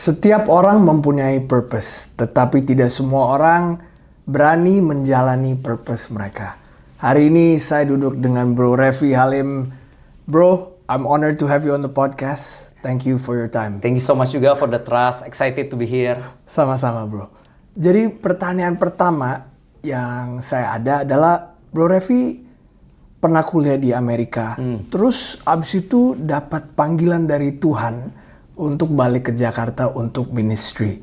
Setiap orang mempunyai purpose, tetapi tidak semua orang berani menjalani purpose mereka. Hari ini saya duduk dengan Bro Revi Halim. Bro, I'm honored to have you on the podcast. Thank you for your time. Thank you so much juga for the trust. Excited to be here. Sama-sama, Bro. Jadi pertanyaan pertama yang saya ada adalah, Bro Revi pernah kuliah di Amerika. Terus abis itu dapat panggilan dari Tuhan untuk balik ke Jakarta untuk ministry.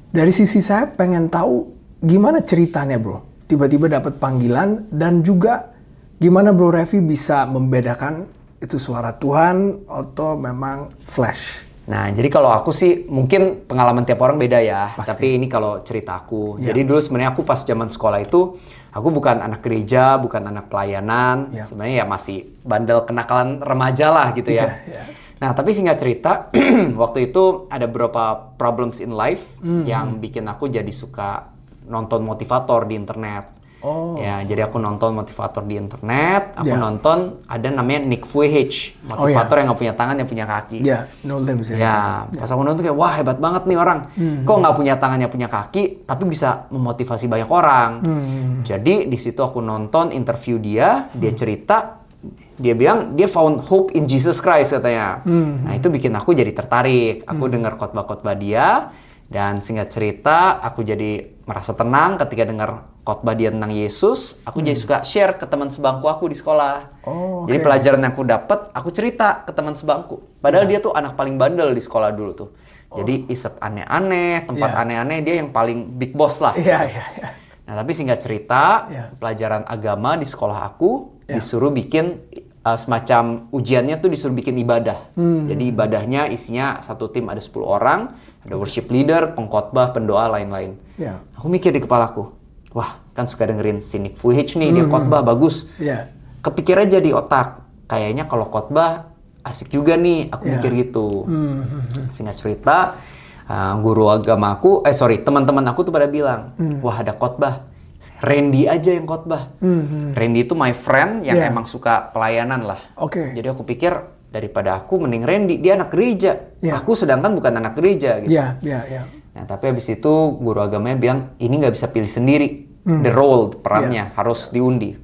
Dari sisi saya pengen tahu gimana ceritanya, Bro. Tiba-tiba dapat panggilan dan juga gimana Bro Revi bisa membedakan itu suara Tuhan atau memang flash. Nah, jadi kalau aku sih mungkin pengalaman tiap orang beda ya. Pasti. Tapi ini kalau ceritaku. Jadi dulu sebenarnya aku pas zaman sekolah itu aku bukan anak gereja, bukan anak pelayanan. Sebenarnya ya masih bandel kenakalan remaja lah gitu ya. Nah, tapi singkat cerita, waktu itu ada beberapa problems in life yang bikin aku jadi suka nonton motivator di internet. Ya, jadi aku nonton motivator di internet, aku nonton ada namanya Nick Vujicic, motivator yang nggak punya tangan, yang punya kaki. No limbs. Pas aku nonton kayak, wah hebat banget nih orang. Kok nggak punya tangannya, punya kaki, tapi bisa memotivasi banyak orang. Jadi di situ aku nonton interview dia cerita, dia bilang dia found hope in Jesus Christ katanya. Nah itu bikin aku jadi tertarik. Aku dengar khotbah-khotbah dia, dan singkat cerita aku jadi merasa tenang ketika dengar khotbah dia tentang Yesus. Aku jadi suka share ke teman sebangku aku di sekolah. Jadi pelajaran yang aku dapat, aku cerita ke teman sebangku. Padahal dia tuh anak paling bandel di sekolah dulu tuh. Jadi isep aneh-aneh, tempat aneh-aneh, dia yang paling big boss lah. Nah tapi singkat cerita, pelajaran agama di sekolah aku disuruh bikin semacam ujiannya tuh disuruh bikin ibadah. Jadi ibadahnya isinya satu tim ada 10 orang, ada worship leader, pengkhotbah, pendoa, lain-lain. Aku mikir di kepalaku, wah kan suka dengerin si Nick Vujicic nih, dia khotbah bagus. Kepikir aja di otak, kayaknya kalau khotbah asik juga nih, aku mikir gitu. Singkat cerita, guru agama aku, teman-teman aku tuh pada bilang, wah ada khotbah, Randy aja yang khotbah. Randy itu my friend yang emang suka pelayanan lah. Jadi aku pikir daripada aku mending Randy, dia anak gereja. Aku sedangkan bukan anak gereja gitu. Nah tapi habis itu guru agamanya bilang ini nggak bisa pilih sendiri. The role, perannya harus diundi.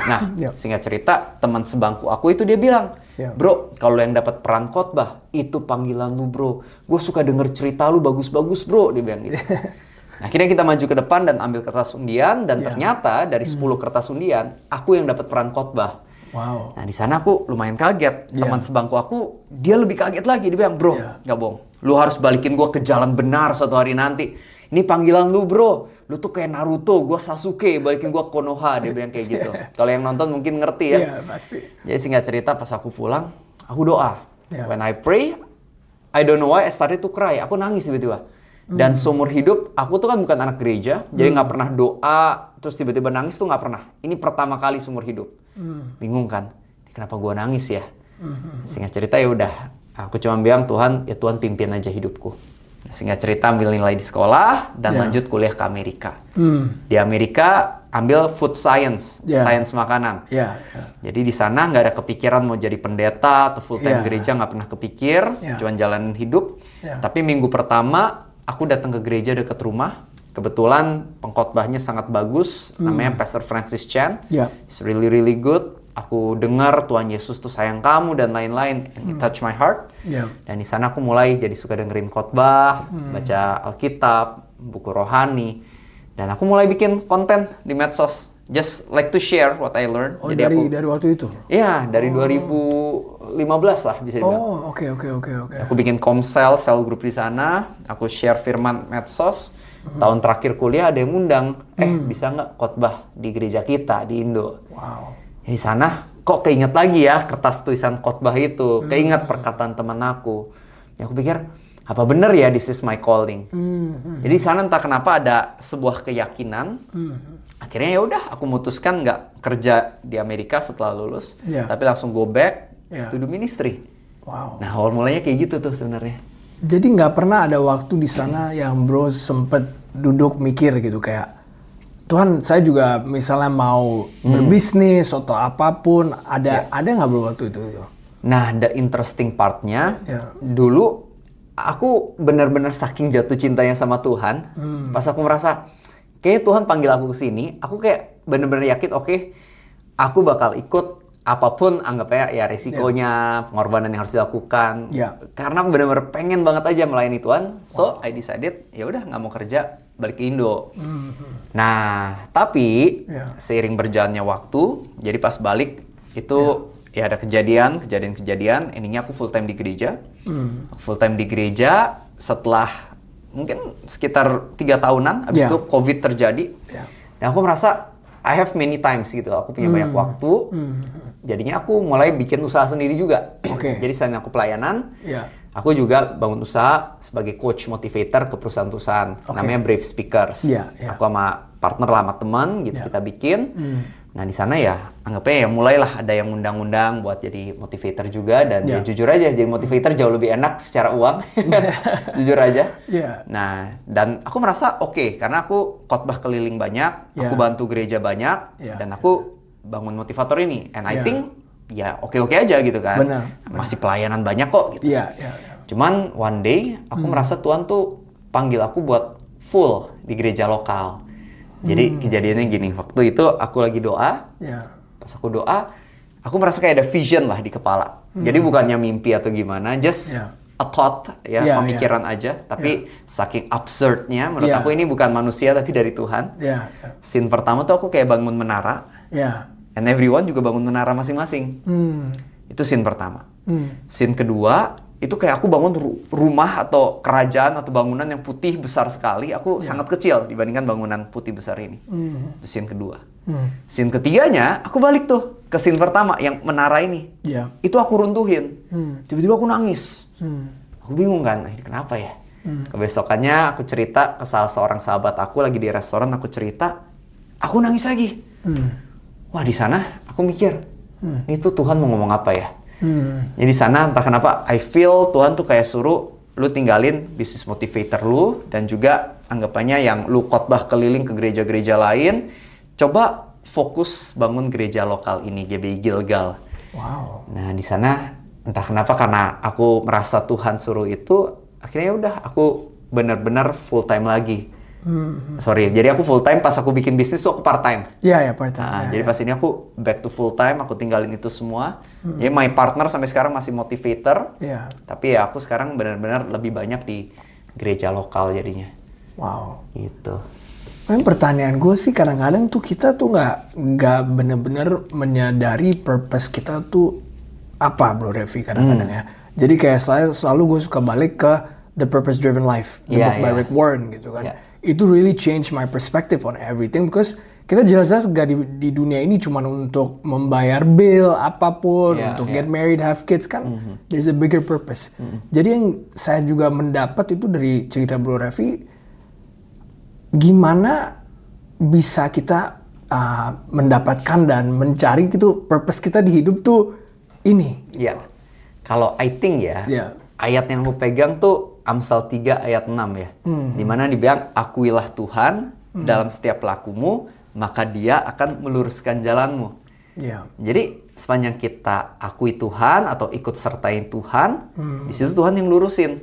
Nah singkat cerita teman sebangku aku itu dia bilang, bro kalau yang dapat peran khotbah itu panggilan lu bro. Gue suka denger cerita lu bagus-bagus bro, dia bilang gitu. Nah, akhirnya kita maju ke depan dan ambil kertas undian dan ternyata dari 10 kertas undian aku yang dapat peran khotbah. Nah di sana aku lumayan kaget. Teman sebangku aku dia lebih kaget lagi, dia bilang bro nggak bohong, lu harus balikin gue ke jalan benar suatu hari nanti. Ini panggilan lu bro, lu tuh kayak Naruto, gue Sasuke, balikin gue ke Konoha, dia bilang kayak gitu. Kalau yang nonton mungkin ngerti ya. Pasti. Jadi singkat cerita pas aku pulang aku doa. When I pray, I don't know why I started to cry. Aku nangis tiba-tiba. Dan seumur hidup, aku tuh kan bukan anak gereja, jadi nggak pernah doa, terus tiba-tiba nangis tuh nggak pernah. Ini pertama kali seumur hidup. Bingung kan, kenapa gue nangis ya? Singkat cerita ya udah, aku cuma bilang Tuhan, ya Tuhan pimpin aja hidupku. Singkat cerita ambil nilai di sekolah, dan lanjut kuliah ke Amerika. Di Amerika ambil food science, science makanan. Jadi di sana nggak ada kepikiran mau jadi pendeta atau full time gereja, nggak pernah kepikir, cuma jalanin hidup. Tapi minggu pertama, aku datang ke gereja dekat rumah. Kebetulan pengkhotbahnya sangat bagus, namanya Pastor Francis Chan. It's really really good. Aku dengar Tuhan Yesus tuh sayang kamu dan lain-lain. And it touched my heart. Dan di sana aku mulai jadi suka dengerin khotbah, baca Alkitab, buku rohani. Dan aku mulai bikin konten di medsos. Just like to share what I learned. Jadi dari waktu itu? Iya, dari 2015 lah bisa dibilang. Oke. Aku bikin komsel, sel grup di sana. Aku share firman medsos. Tahun terakhir kuliah ada yang undang. Bisa nggak khotbah di gereja kita di Indo? Di sana kok keinget lagi ya kertas tulisan khotbah itu. Keinget perkataan teman aku. Ya aku pikir, apa bener ya this is my calling? Jadi di sana entah kenapa ada sebuah keyakinan. Akhirnya ya udah aku memutuskan nggak kerja di Amerika setelah lulus, tapi langsung go back to the ministry. Nah awal mulanya kayak gitu tuh sebenarnya. Jadi nggak pernah ada waktu di sana yang bro sempet duduk mikir gitu kayak, Tuhan saya juga misalnya mau berbisnis atau apapun, ada nggak bro waktu itu? Nah the interesting partnya dulu aku benar-benar saking jatuh cintanya sama Tuhan, pas aku merasa kayaknya Tuhan panggil aku ke sini, aku kayak benar-benar yakin, oke, aku bakal ikut apapun anggapnya ya resikonya, pengorbanan yang harus dilakukan. Karena benar-benar pengen banget aja melayani Tuhan. So I decided ya udah nggak mau kerja, balik ke Indo. Nah, tapi seiring berjalannya waktu, jadi pas balik itu ya ada kejadian, endingnya aku full time di gereja. Full time di gereja setelah mungkin sekitar 3 tahunan, habis itu COVID terjadi. Dan aku merasa I have many times gitu, aku punya banyak waktu. Jadinya aku mulai bikin usaha sendiri juga. Jadi selain aku pelayanan, aku juga bangun usaha sebagai coach motivator ke perusahaan-perusahaan. Namanya Brave Speakers. Aku sama partner lah, sama teman gitu, kita bikin. Nah di sana ya anggapnya ya mulailah ada yang undang-undang buat jadi motivator juga. Dan ya jujur aja jadi motivator jauh lebih enak secara uang. Jujur aja. Nah dan aku merasa oke, karena aku khotbah keliling banyak, aku bantu gereja banyak, dan aku bangun motivator ini. And I think ya oke-oke aja gitu kan. Masih pelayanan banyak kok gitu. Cuman one day aku merasa Tuhan tuh panggil aku buat full di gereja lokal. Jadi kejadiannya gini, waktu itu aku lagi doa, pas aku doa, aku merasa kayak ada vision lah di kepala. Jadi bukannya mimpi atau gimana, just a thought, pemikiran aja. Tapi saking absurdnya, menurut aku ini bukan manusia tapi dari Tuhan. Scene pertama tuh aku kayak bangun menara, and everyone juga bangun menara masing-masing. Itu scene pertama. Scene kedua, itu kayak aku bangun rumah atau kerajaan atau bangunan yang putih besar sekali. Aku sangat kecil dibandingkan bangunan putih besar ini. Itu scene kedua. Scene ketiganya, aku balik tuh ke scene pertama yang menara ini. Itu aku runtuhin. Tiba-tiba aku nangis. Aku bingung kan, ini kenapa ya? Kebesokannya aku cerita ke salah seorang sahabat aku lagi di restoran, aku cerita, aku nangis lagi. Wah di sana aku mikir, ini tuh Tuhan mau ngomong apa ya? Jadi sana entah kenapa I feel Tuhan tuh kayak suruh lu tinggalin bisnis motivator lu dan juga anggapannya yang lu khotbah keliling ke gereja-gereja lain, coba fokus bangun gereja lokal ini GBI Gilgal. Nah di sana entah kenapa karena aku merasa Tuhan suruh itu, akhirnya udah aku benar-benar full time lagi. Jadi aku full time pas aku bikin bisnis tuh aku part time. Part time. Nah, jadi pas ini aku back to full time, aku tinggalin itu semua. Jadi my partner sampai sekarang masih motivator. Tapi ya aku sekarang benar-benar lebih banyak di gereja lokal jadinya. Gitu. Pertanyaan gue sih kadang-kadang tuh kita tuh nggak benar-benar menyadari purpose kita tuh apa, Bro Revi, kadang-kadang ya. Jadi kayak selalu gue suka balik ke The Purpose Driven Life, the book by Rick Warren gitu kan. Itu really change my perspective on everything, because kita jelas-jelas gak di dunia ini cuma untuk membayar bill apapun, untuk get married, have kids kan. There's a bigger purpose. Jadi yang saya juga mendapat itu dari cerita Bro Revi, gimana bisa kita mendapatkan dan mencari gitu purpose kita di hidup tuh ini. Kalau I think ayat yang aku pegang tuh Amsal 3 ayat 6 ya. Dimana dibilang, akuilah Tuhan dalam setiap lakumu, maka dia akan meluruskan jalanmu. Jadi sepanjang kita akui Tuhan atau ikut sertain Tuhan, di situ Tuhan yang lurusin.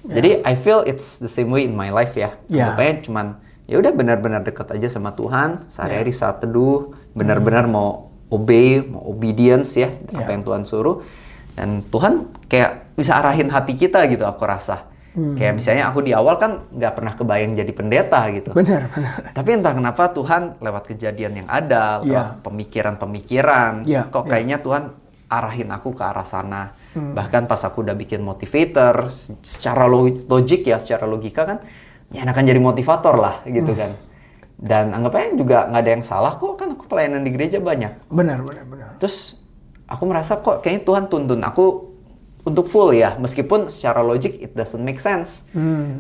Jadi I feel it's the same way in my life ya. Pokoknya cuman ya udah benar-benar dekat aja sama Tuhan, sehari-hari saat teduh, benar-benar mau obey, mau obedience ya, apa yang Tuhan suruh. Dan Tuhan kayak bisa arahin hati kita gitu, aku rasa. Kayak misalnya aku di awal kan nggak pernah kebayang jadi pendeta gitu. Benar. Tapi entah kenapa Tuhan lewat kejadian yang ada, lewat pemikiran-pemikiran, kok kayaknya Tuhan arahin aku ke arah sana. Bahkan pas aku udah bikin motivator, secara logik ya, secara logika kan, ya akan jadi motivator lah gitu kan. Dan anggapnya juga nggak ada yang salah kok, kan aku pelayanan di gereja banyak. Benar. Terus aku merasa kok kayaknya Tuhan tuntun aku untuk full ya, meskipun secara logik it doesn't make sense.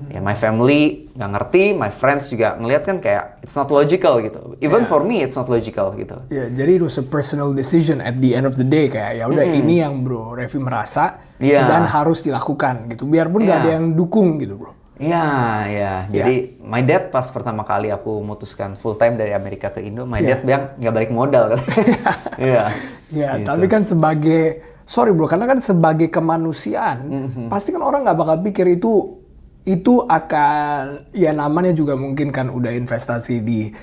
Ya my family nggak ngerti, my friends juga ngelihat kan kayak it's not logical gitu. Even for me it's not logical gitu. Jadi it was a personal decision at the end of the day, kayak ya udah ini yang Bro Revi merasa dan harus dilakukan gitu. Biarpun nggak ada yang dukung gitu, Bro. Jadi my dad pas pertama kali aku memutuskan full time dari Amerika ke Indo, my dad bilang nggak balik modal kan. Gitu. Tapi kan sebagai sorry bro, karena kan sebagai kemanusiaan, pasti kan orang nggak bakal pikir itu akan, ya namanya juga mungkin kan udah investasi di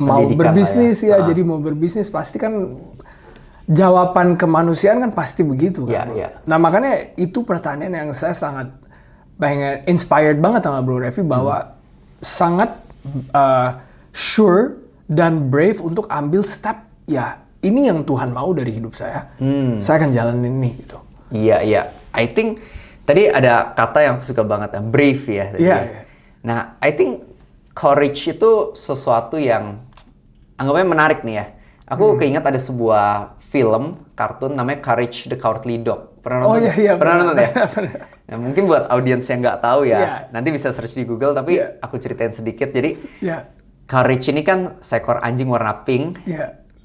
mau Pendidikan berbisnis lah ya. jadi mau berbisnis pasti kan jawaban kemanusiaan kan pasti begitu kan bro. Nah makanya itu pertanyaan yang saya sangat pengen inspired banget sama Bro Revi bahwa sangat sure dan brave untuk ambil step, ya ini yang Tuhan mau dari hidup saya. Saya akan jalanin ini gitu. Iya. I think tadi ada kata yang aku suka banget, brave ya. Iya. Nah, I think courage itu sesuatu yang anggapnya menarik nih ya. Aku keinget ada sebuah film kartun namanya Courage the Cowardly Dog. Pernah nonton? Pernah nonton ya? Nah, mungkin buat audiens yang nggak tahu ya, nanti bisa search di Google. Tapi aku ceritain sedikit. Jadi Courage ini kan seekor anjing warna pink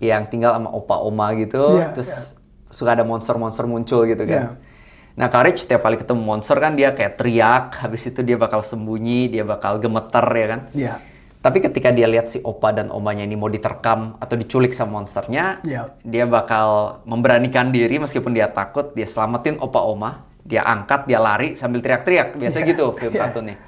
yang tinggal sama opa-oma gitu. Terus suka ada monster-monster muncul gitu kan. Nah, Courage setiap kali ketemu monster kan dia kayak teriak. Habis itu dia bakal sembunyi, dia bakal gemeter ya kan. Tapi ketika dia lihat si opa dan omanya ini mau diterkam atau diculik sama monsternya, dia bakal memberanikan diri meskipun dia takut, dia selamatin opa oma, dia angkat, dia lari sambil teriak-teriak. Biasa gitu film kartunnya.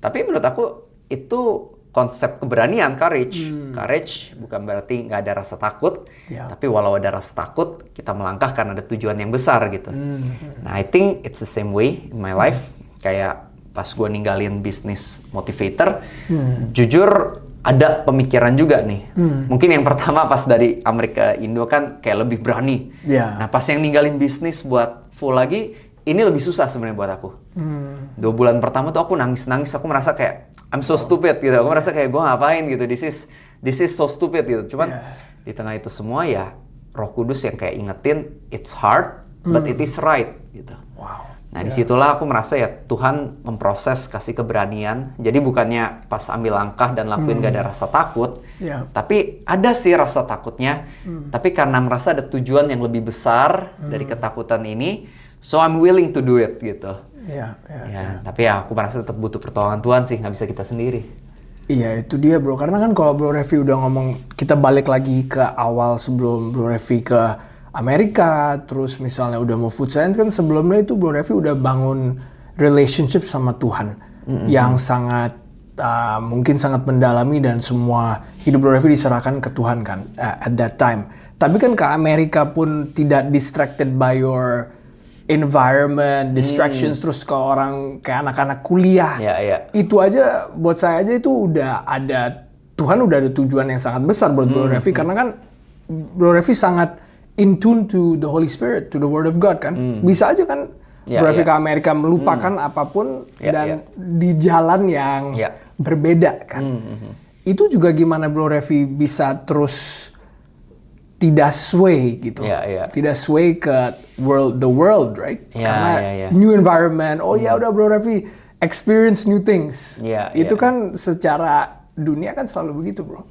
Tapi menurut aku itu konsep keberanian, courage. Courage bukan berarti nggak ada rasa takut, tapi walau ada rasa takut, kita melangkah karena ada tujuan yang besar gitu. Nah, I think it's the same way in my life. Kayak pas gue ninggalin bisnis motivator, jujur ada pemikiran juga nih. Mungkin yang pertama pas dari Amerika Indo kan kayak lebih berani. Nah pas yang ninggalin bisnis buat full lagi, ini lebih susah sebenarnya buat aku. 2 bulan pertama tuh aku nangis-nangis, aku merasa kayak I'm so stupid gitu. Aku merasa kayak gue ngapain gitu, this is so stupid gitu. Cuman di tengah itu semua ya Roh Kudus yang kayak ingetin, it's hard, but it is right gitu. Nah disitulah aku merasa ya Tuhan memproses, kasih keberanian. Jadi bukannya pas ambil langkah dan lakuin gak ada rasa takut, tapi ada sih rasa takutnya. Tapi karena merasa ada tujuan yang lebih besar dari ketakutan ini, so I'm willing to do it gitu. Tapi ya aku merasa tetap butuh pertolongan Tuhan sih, nggak bisa kita sendiri. Iya itu dia bro, karena kan kalau Bro Revi udah ngomong, kita balik lagi ke awal sebelum Bro Revi ke Amerika, terus misalnya udah mau food science kan sebelumnya itu Bro Revi udah bangun relationship sama Tuhan yang sangat mungkin sangat mendalami dan semua hidup Bro Revi diserahkan ke Tuhan kan at that time. Tapi kan ke Amerika pun tidak distracted by your environment, distractions, terus ke orang kayak anak-anak kuliah. Itu aja buat saya aja itu udah ada, Tuhan udah ada tujuan yang sangat besar buat Bro Revi karena kan Bro Revi sangat in tune to the Holy Spirit, to the Word of God kan. Bisa aja kan Bro Revi ke Amerika melupakan apapun dan di jalan yang berbeda kan. Itu juga gimana Bro Revi bisa terus tidak sway gitu. Tidak sway ke the world, right? Karena new environment. Udah Bro Revi experience new things. Itu kan secara dunia kan selalu begitu, bro.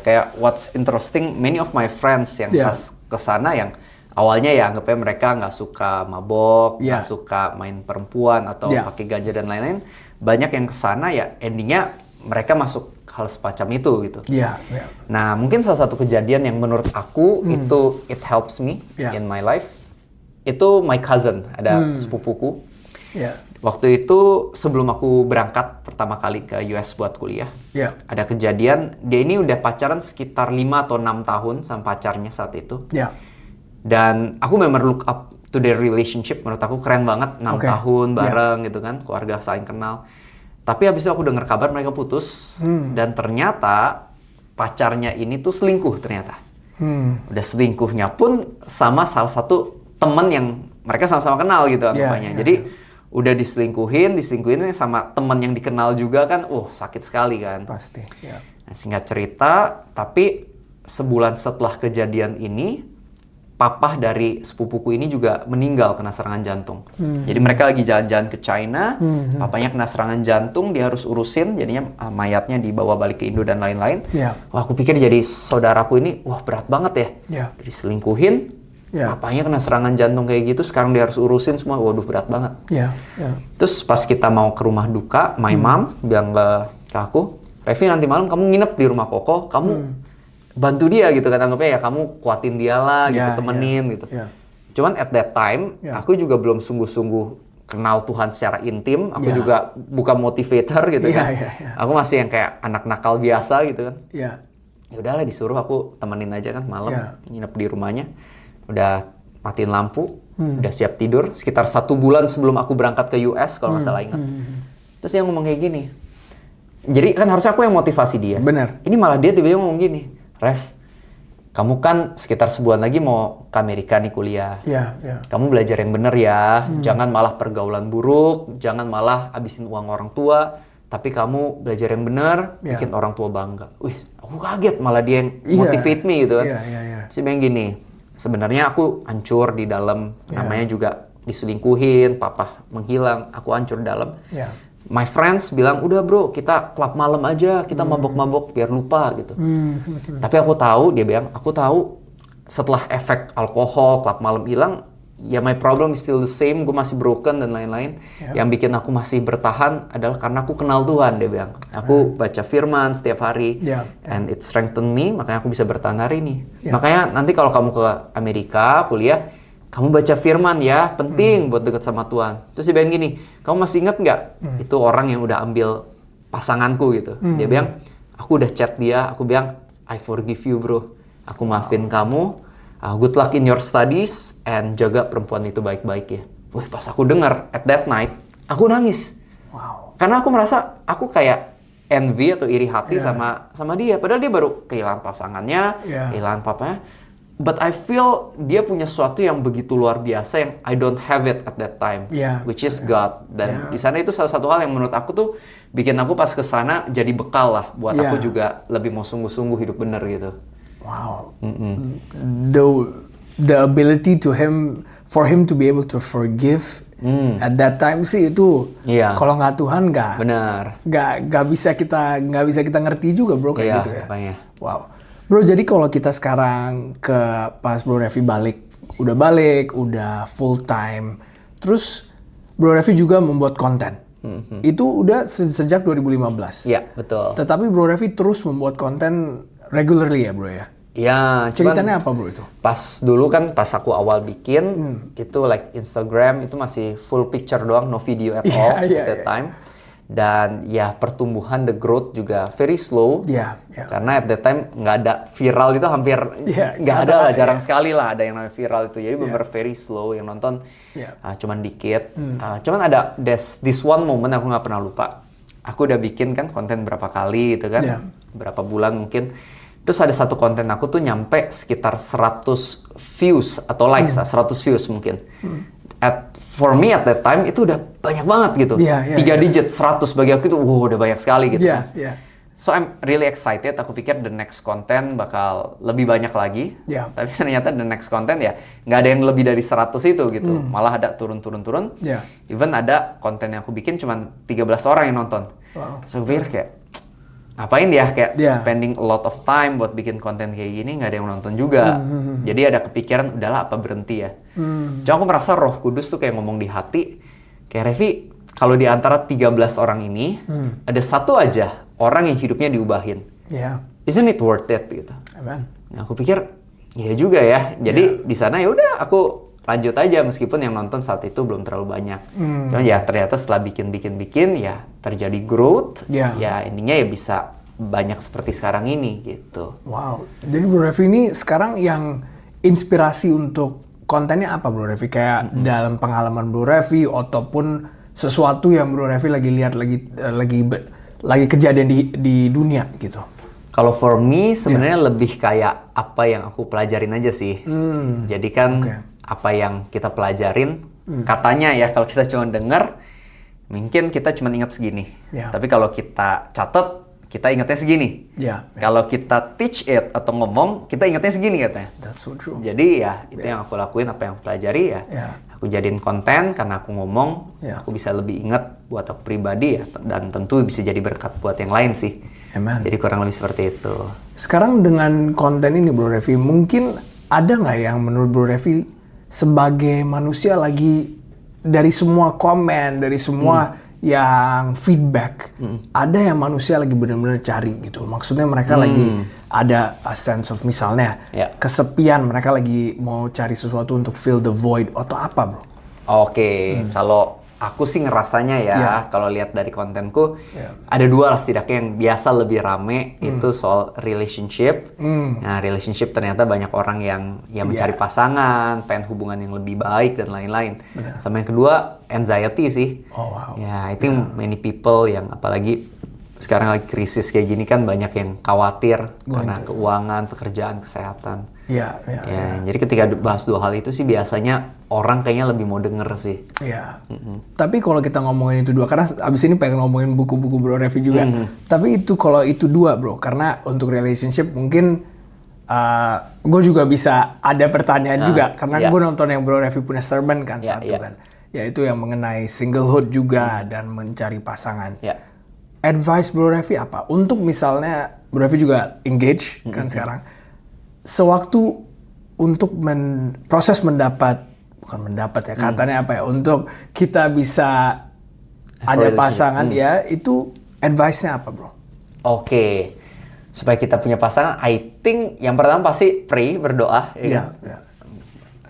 Kayak what's interesting, many of my friends yang pas kesana yang awalnya ya anggapnya mereka nggak suka mabok, nggak suka main perempuan atau pakai ganja dan lain-lain. Banyak yang kesana ya endingnya mereka masuk hal semacam itu gitu. Nah mungkin salah satu kejadian yang menurut aku itu it helps me in my life itu my cousin, ada sepupuku. Waktu itu sebelum aku berangkat pertama kali ke US buat kuliah, ada kejadian, dia ini udah pacaran sekitar 5 atau 6 tahun sama pacarnya saat itu. Dan aku memang look up to their relationship, menurut aku keren banget, 6 tahun bareng gitu kan, keluarga saling kenal. Tapi habis itu aku dengar kabar mereka putus, dan ternyata pacarnya ini tuh selingkuh ternyata. Udah selingkuhnya pun sama salah satu temen yang mereka sama-sama kenal gitu anggapannya. Jadi udah diselingkuhin sama teman yang dikenal juga kan, sakit sekali kan. Pasti. Nah, singkat cerita, tapi sebulan setelah kejadian ini, papa dari sepupuku ini juga meninggal kena serangan jantung. Jadi mereka lagi jalan-jalan ke China, papanya kena serangan jantung, dia harus urusin, jadinya mayatnya dibawa balik ke Indo dan lain-lain. Wah, aku pikir jadi saudaraku ini, berat banget ya. Diselingkuhin. Papanya kena serangan jantung kayak gitu, sekarang dia harus urusin semua, waduh berat banget. Terus pas kita mau ke rumah duka, my mom bilang ke aku, Revi nanti malam kamu nginep di rumah Koko, kamu bantu dia gitu kan, anggapnya ya kamu kuatin dia lah gitu, Yeah, temenin yeah, gitu. yeah. Cuman at that time Yeah. aku juga belum sungguh-sungguh kenal Tuhan secara intim, aku Yeah. juga bukan motivator gitu Yeah, kan. yeah, yeah. Aku masih yang kayak anak nakal biasa gitu kan. Ya. Ya udahlah, disuruh aku temenin aja kan malam, Yeah. nginep di rumahnya. Udah matiin lampu, udah siap tidur sekitar 1 bulan sebelum aku berangkat ke US kalau nggak salah ingat. Terus dia ngomong kayak gini. Jadi kan harusnya aku yang motivasi dia. Benar. Ini malah dia tiba-tiba ngomong gini, Ref, kamu kan sekitar sebulan lagi mau ke Amerika nih kuliah. Ya, ya. Kamu belajar yang bener ya, jangan malah pergaulan buruk, jangan malah habisin uang orang tua, tapi kamu belajar yang bener, Ya. bikin orang tua bangga. Wih, aku kaget malah dia yang Iya. motivate me gitu kan. Iya, iya, iya. Terus dia bilang gini, sebenarnya aku hancur di dalam, namanya juga diselingkuhin, papa menghilang, aku hancur dalam. Ya. My friends bilang, udah bro, kita klub malam aja, kita mabok-mabok biar lupa gitu. Tapi aku tahu, dia bilang, aku tahu setelah efek alkohol, klub malam hilang, ya my problem is still the same, gue masih broken dan lain-lain. Yang bikin aku masih bertahan adalah karena aku kenal Tuhan, dia bilang. Aku baca firman setiap hari, and it strengthened me, makanya aku bisa bertahan hari ini. Makanya nanti kalau kamu ke Amerika, kuliah, kamu baca firman ya, penting buat deket sama Tuhan. Terus dia bilang gini, kamu masih inget nggak itu orang yang udah ambil pasanganku gitu. Dia bilang, aku udah chat dia, aku bilang, I forgive you bro. Aku maafin kamu, good luck in your studies, and jaga perempuan itu baik-baik ya. Wih, pas aku denger at that night, aku nangis. Wow. Karena aku merasa aku kayak envy atau iri hati sama dia. Padahal dia baru kehilangan pasangannya, kehilangan papanya. But I feel dia punya sesuatu yang begitu luar biasa yang I don't have it at that time, which is God. Dan di sana itu salah satu hal yang menurut aku tuh bikin aku pas ke sana jadi bekal lah buat aku juga lebih mau sungguh-sungguh hidup bener gitu. Wow. The ability for him to be able to forgive at that time sih itu kalau nggak Tuhan nggak bisa kita ngerti juga bro kayak gitu ya. Apanya. Wow. Bro, jadi kalau kita sekarang pas Bro Revi udah full time, terus Bro Revi juga membuat konten. Itu udah sejak 2015. Iya, betul. Tetapi Bro Revi terus membuat konten regularly ya bro ya? Ya, ceritanya apa bro itu? Pas dulu kan pas aku awal bikin, itu like Instagram itu masih full picture doang, no video at all at that time. Dan ya pertumbuhan, the growth juga very slow. Karena at that time nggak ada viral itu hampir nggak ada lah, jarang sekali lah ada yang namanya viral itu. Jadi bener very slow, yang nonton cuman dikit. Cuman ada this one moment aku nggak pernah lupa. Aku udah bikin kan konten berapa kali gitu kan, berapa bulan mungkin. Terus ada satu konten aku tuh nyampe sekitar 100 views atau likes, 100 views mungkin. For me at that time itu udah banyak banget gitu. 3 digit 100 bagi aku itu wow, udah banyak sekali gitu. So I'm really excited. Aku pikir the next content bakal lebih banyak lagi. Tapi ternyata the next content ya nggak ada yang lebih dari 100 itu gitu. Malah ada turun. Even ada konten yang aku bikin cuma 13 orang yang nonton. So aku pikir kayak ngapain ya kayak spending a lot of time buat bikin konten kayak gini, nggak ada yang nonton juga. Jadi ada kepikiran udahlah apa berhenti ya. Cuma aku merasa Roh Kudus tuh kayak ngomong di hati, kayak Revi, kalau di antara 13 orang ini ada satu aja orang yang hidupnya diubahin. Isn't it worth it gitu. Amen. Nah, aku pikir ya juga ya. Jadi di sana ya udah aku lanjut aja meskipun yang nonton saat itu belum terlalu banyak. Cuman ya ternyata setelah bikin ya terjadi growth. Ya intinya ya bisa banyak seperti sekarang ini gitu. Wow. Jadi Bro Revi ini sekarang yang inspirasi untuk kontennya apa Bro Revi? Kayak dalam pengalaman Bro Revi ataupun sesuatu yang Bro Revi lagi lihat lagi kejadian di dunia gitu. Kalau for me sebenarnya lebih kayak apa yang aku pelajarin aja sih. Jadi kan apa yang kita pelajarin, katanya ya kalau kita cuma dengar, mungkin kita cuma ingat segini. Tapi kalau kita catat, kita ingatnya segini. Kalau kita teach it atau ngomong, kita ingatnya segini katanya. That's so true. Jadi ya itu yang aku lakuin, apa yang aku pelajari ya. Aku jadiin konten karena aku ngomong, aku bisa lebih ingat buat aku pribadi ya. Dan tentu bisa jadi berkat buat yang lain sih. Amen. Jadi kurang lebih seperti itu. Sekarang dengan konten ini Bro Revi, mungkin ada nggak yang menurut Bro Revi sebagai manusia lagi dari semua komen, dari semua yang feedback. Ada yang manusia lagi benar-benar cari gitu. Maksudnya mereka lagi ada a sense of misalnya kesepian, mereka lagi mau cari sesuatu untuk fill the void atau apa, bro? Oke, kalau aku sih ngerasanya ya, kalau lihat dari kontenku, ada dua lah setidaknya yang biasa lebih rame, itu soal relationship. Nah, relationship ternyata banyak orang yang mencari pasangan, pengen hubungan yang lebih baik dan lain-lain. Sama yang kedua, anxiety sih. Oh, wow. Ya, I think many people yang apalagi sekarang lagi krisis kayak gini kan banyak yang khawatir karena keuangan, pekerjaan, kesehatan. Ya. Jadi ketika bahas dua hal itu sih biasanya orang kayaknya lebih mau denger sih. Iya. Tapi kalau kita ngomongin itu dua, karena abis ini pengen ngomongin buku-buku Bro Revi juga. Tapi itu kalau itu dua, bro, karena untuk relationship mungkin gue juga bisa ada pertanyaan juga, karena gue nonton yang Bro Revi punya sermon kan satu kan, yaitu yang mengenai singlehood juga dan mencari pasangan. Advice Bro Revi apa? Untuk misalnya Bro Revi juga engage kan sekarang, sewaktu untuk proses bukan mendapat ya, katanya apa ya, untuk kita bisa ada pasangan ya, itu advice-nya apa, bro? Oke, supaya kita punya pasangan, I think yang pertama pasti pray, berdoa. Ya.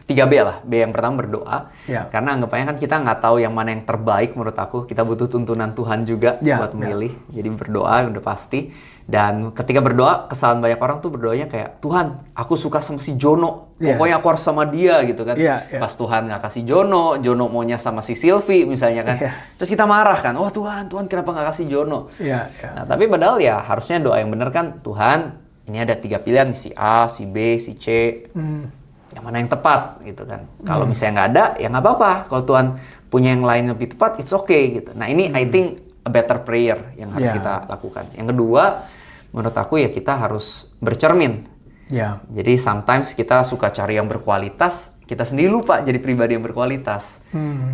3B lah. B yang pertama berdoa. Karena anggapannya kan kita nggak tahu yang mana yang terbaik menurut aku. Kita butuh tuntunan Tuhan juga buat memilih. Jadi berdoa udah pasti. Dan ketika berdoa, kesalahan banyak orang tuh berdoanya kayak, Tuhan, aku suka sama si Jono. Pokoknya aku harus sama dia gitu kan. Pas Tuhan nggak kasih Jono maunya sama si Silvi misalnya kan. Terus kita marah kan, oh Tuhan kenapa nggak kasih Jono? Nah, tapi padahal ya harusnya doa yang benar kan, Tuhan, ini ada 3 pilihan, si A, si B, si C. Yang mana yang tepat gitu kan. Kalau misalnya nggak ada, ya nggak apa-apa. Kalau Tuhan punya yang lain lebih tepat, it's okay gitu. Nah ini I think a better prayer yang harus kita lakukan. Yang kedua, menurut aku ya kita harus bercermin. Jadi sometimes kita suka cari yang berkualitas, kita sendiri lupa jadi pribadi yang berkualitas.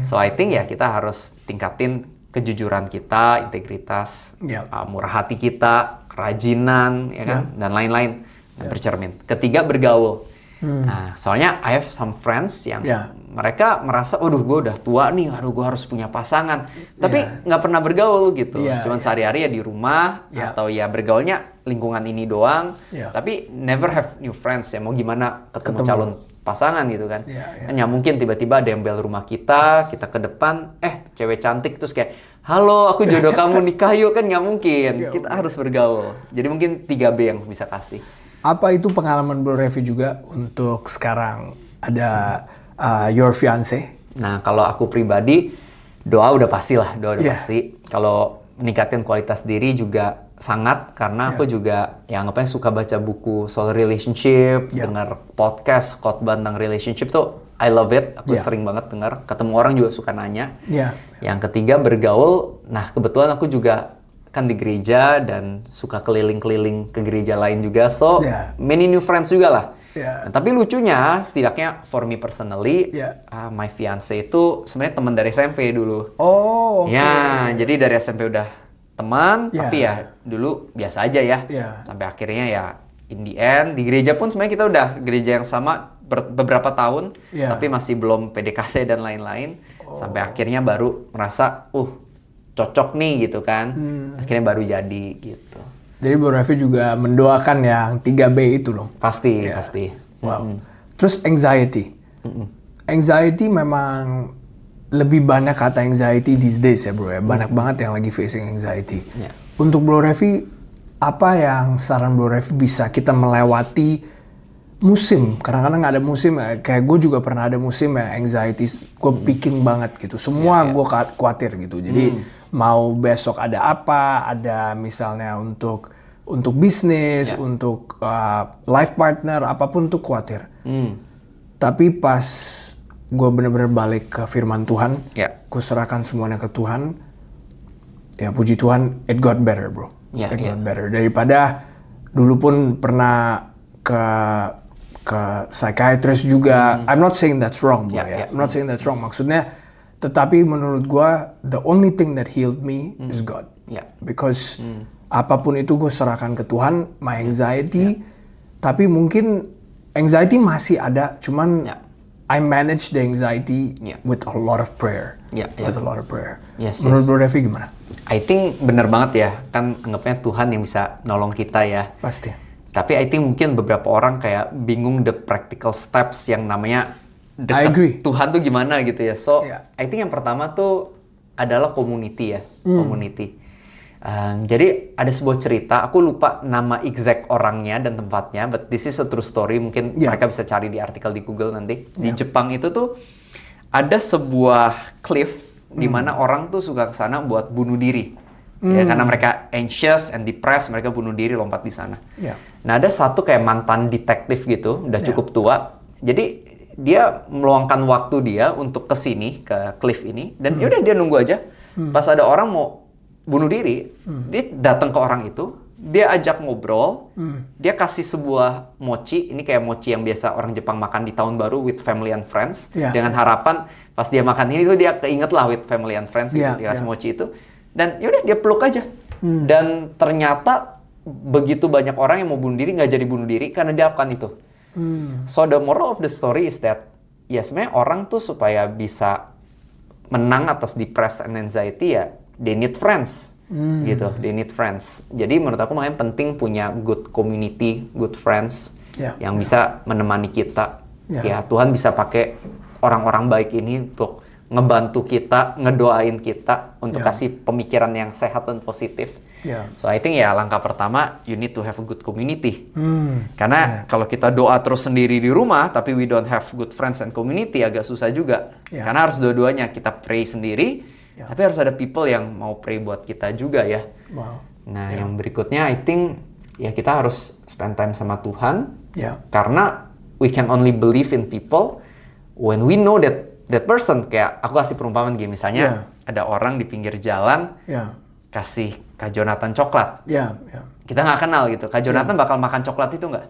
So I think ya kita harus tingkatin kejujuran kita, integritas, murah hati kita, kerajinan, ya kan, dan lain-lain. Dan bercermin. Ketiga, bergaul. Nah, soalnya I have some friends yang mereka merasa, waduh gue udah tua nih, gue harus punya pasangan. Tapi nggak pernah bergaul gitu. Cuman sehari-hari ya di rumah, atau ya bergaulnya lingkungan ini doang. Tapi never have new friends ya, mau gimana ketemu calon pasangan gitu kan. Hanya mungkin tiba-tiba ada yang bel rumah kita ke depan, cewek cantik terus kayak, halo aku jodoh kamu nikah yuk, kan nggak mungkin. Kita harus bergaul. Jadi mungkin 3B yang bisa kasih. Apa itu pengalaman Bro Revi juga untuk sekarang ada your fiance? Nah, kalau aku pribadi, doa udah pasti lah, pasti. Kalau meningkatkan kualitas diri juga sangat, karena aku juga ya anggapnya suka baca buku soal relationship, dengar podcast khotbah tentang relationship tuh I love it. Aku sering banget dengar, ketemu orang juga suka nanya. Yang ketiga, bergaul. Nah, kebetulan aku juga kan di gereja dan suka keliling-keliling ke gereja lain juga, so many new friends juga lah. Nah, tapi lucunya, setidaknya for me personally, my fiance itu sebenarnya teman dari SMP dulu. Jadi dari SMP udah teman, tapi ya dulu biasa aja ya. Sampai akhirnya ya in the end, di gereja pun sebenarnya kita udah gereja yang sama beberapa tahun, tapi masih belum PDKT dan lain-lain. Sampai akhirnya baru merasa, cocok nih gitu kan, akhirnya baru jadi gitu. Jadi Bro Revi juga mendoakan yang 3B itu loh. Pasti. Wow. Terus anxiety. Anxiety memang lebih banyak kata anxiety these days ya bro ya. Banyak banget yang lagi facing anxiety. Untuk Bro Revi, apa yang saran Bro Revi bisa kita melewati musim? Kadang-kadang ada musim, kayak gue juga pernah ada musim ya, anxiety, gue picking banget gitu. Semua gue khawatir gitu. Jadi mau besok ada apa, ada misalnya untuk bisnis, untuk life partner, apapun tuh khawatir. Tapi pas gue bener-bener balik ke firman Tuhan, gue serahkan semuanya ke Tuhan, ya puji Tuhan, it got better bro. It got better. Daripada dulu pun pernah ke psychiatrist juga. I'm not saying that's wrong bro I'm not saying that's wrong. Maksudnya, tetapi menurut gue, the only thing that healed me is God. Because apapun itu gue serahkan ke Tuhan, my anxiety. Tapi mungkin anxiety masih ada, cuman I manage the anxiety Yeah. with a lot of prayer. Yeah, With yeah. a lot of prayer. Yes, Menurut yes. Bro Revi gimana? I think bener banget ya, kan anggapnya Tuhan yang bisa nolong kita ya. Pasti. Tapi I think mungkin beberapa orang kayak bingung the practical steps yang namanya I agree. Tuhan tuh gimana gitu ya. So, Yeah. I think yang pertama tuh adalah community ya, community. Jadi ada sebuah cerita, aku lupa nama exact orangnya dan tempatnya, but this is a true story. Mungkin Yeah. mereka bisa cari di artikel di Google nanti. Di Jepang itu tuh ada sebuah cliff di mana orang tuh suka ke sana buat bunuh diri. Ya, karena mereka anxious and depressed, mereka bunuh diri lompat di sana. Yeah. Nah, ada satu kayak mantan detektif gitu, udah cukup tua. Jadi dia meluangkan waktu dia untuk ke sini, ke cliff ini, dan yaudah dia nunggu aja. Pas ada orang mau bunuh diri, dia datang ke orang itu, dia ajak ngobrol, dia kasih sebuah mochi, ini kayak mochi yang biasa orang Jepang makan di tahun baru with family and friends, Yeah. dengan harapan pas dia makan ini tuh dia keinget lah with family and friends, gitu. Yeah, Dia kasih yeah. mochi itu, dan yaudah dia peluk aja. Dan ternyata begitu banyak orang yang mau bunuh diri nggak jadi bunuh diri karena dia lakukan itu. So the moral of the story is that ya sebenarnya orang tuh supaya bisa menang atas depressed and anxiety ya they need friends gitu, they need friends. Jadi menurut aku makanya penting punya good community, good friends Yeah, yang bisa menemani kita. Yeah. Ya Tuhan bisa pakai orang-orang baik ini untuk ngebantu kita, ngedoain kita untuk Yeah. kasih pemikiran yang sehat dan positif. Yeah. So I think ya langkah pertama you need to have a good community. Karena kalau kita doa terus sendiri di rumah tapi we don't have good friends and community agak susah juga. Yeah. Karena harus dua-duanya, kita pray sendiri tapi harus ada people yang mau pray buat kita juga ya. Wow. Nah, yang berikutnya I think ya kita harus spend time sama Tuhan. Yeah. Karena we can only believe in people when we know that person. Kayak aku kasih perumpamaan gini, misalnya ada orang di pinggir jalan Yeah. kasih Kak Jonathan coklat. Yeah. Yeah. Kita nggak kenal gitu. Kak Jonathan bakal makan coklat itu nggak?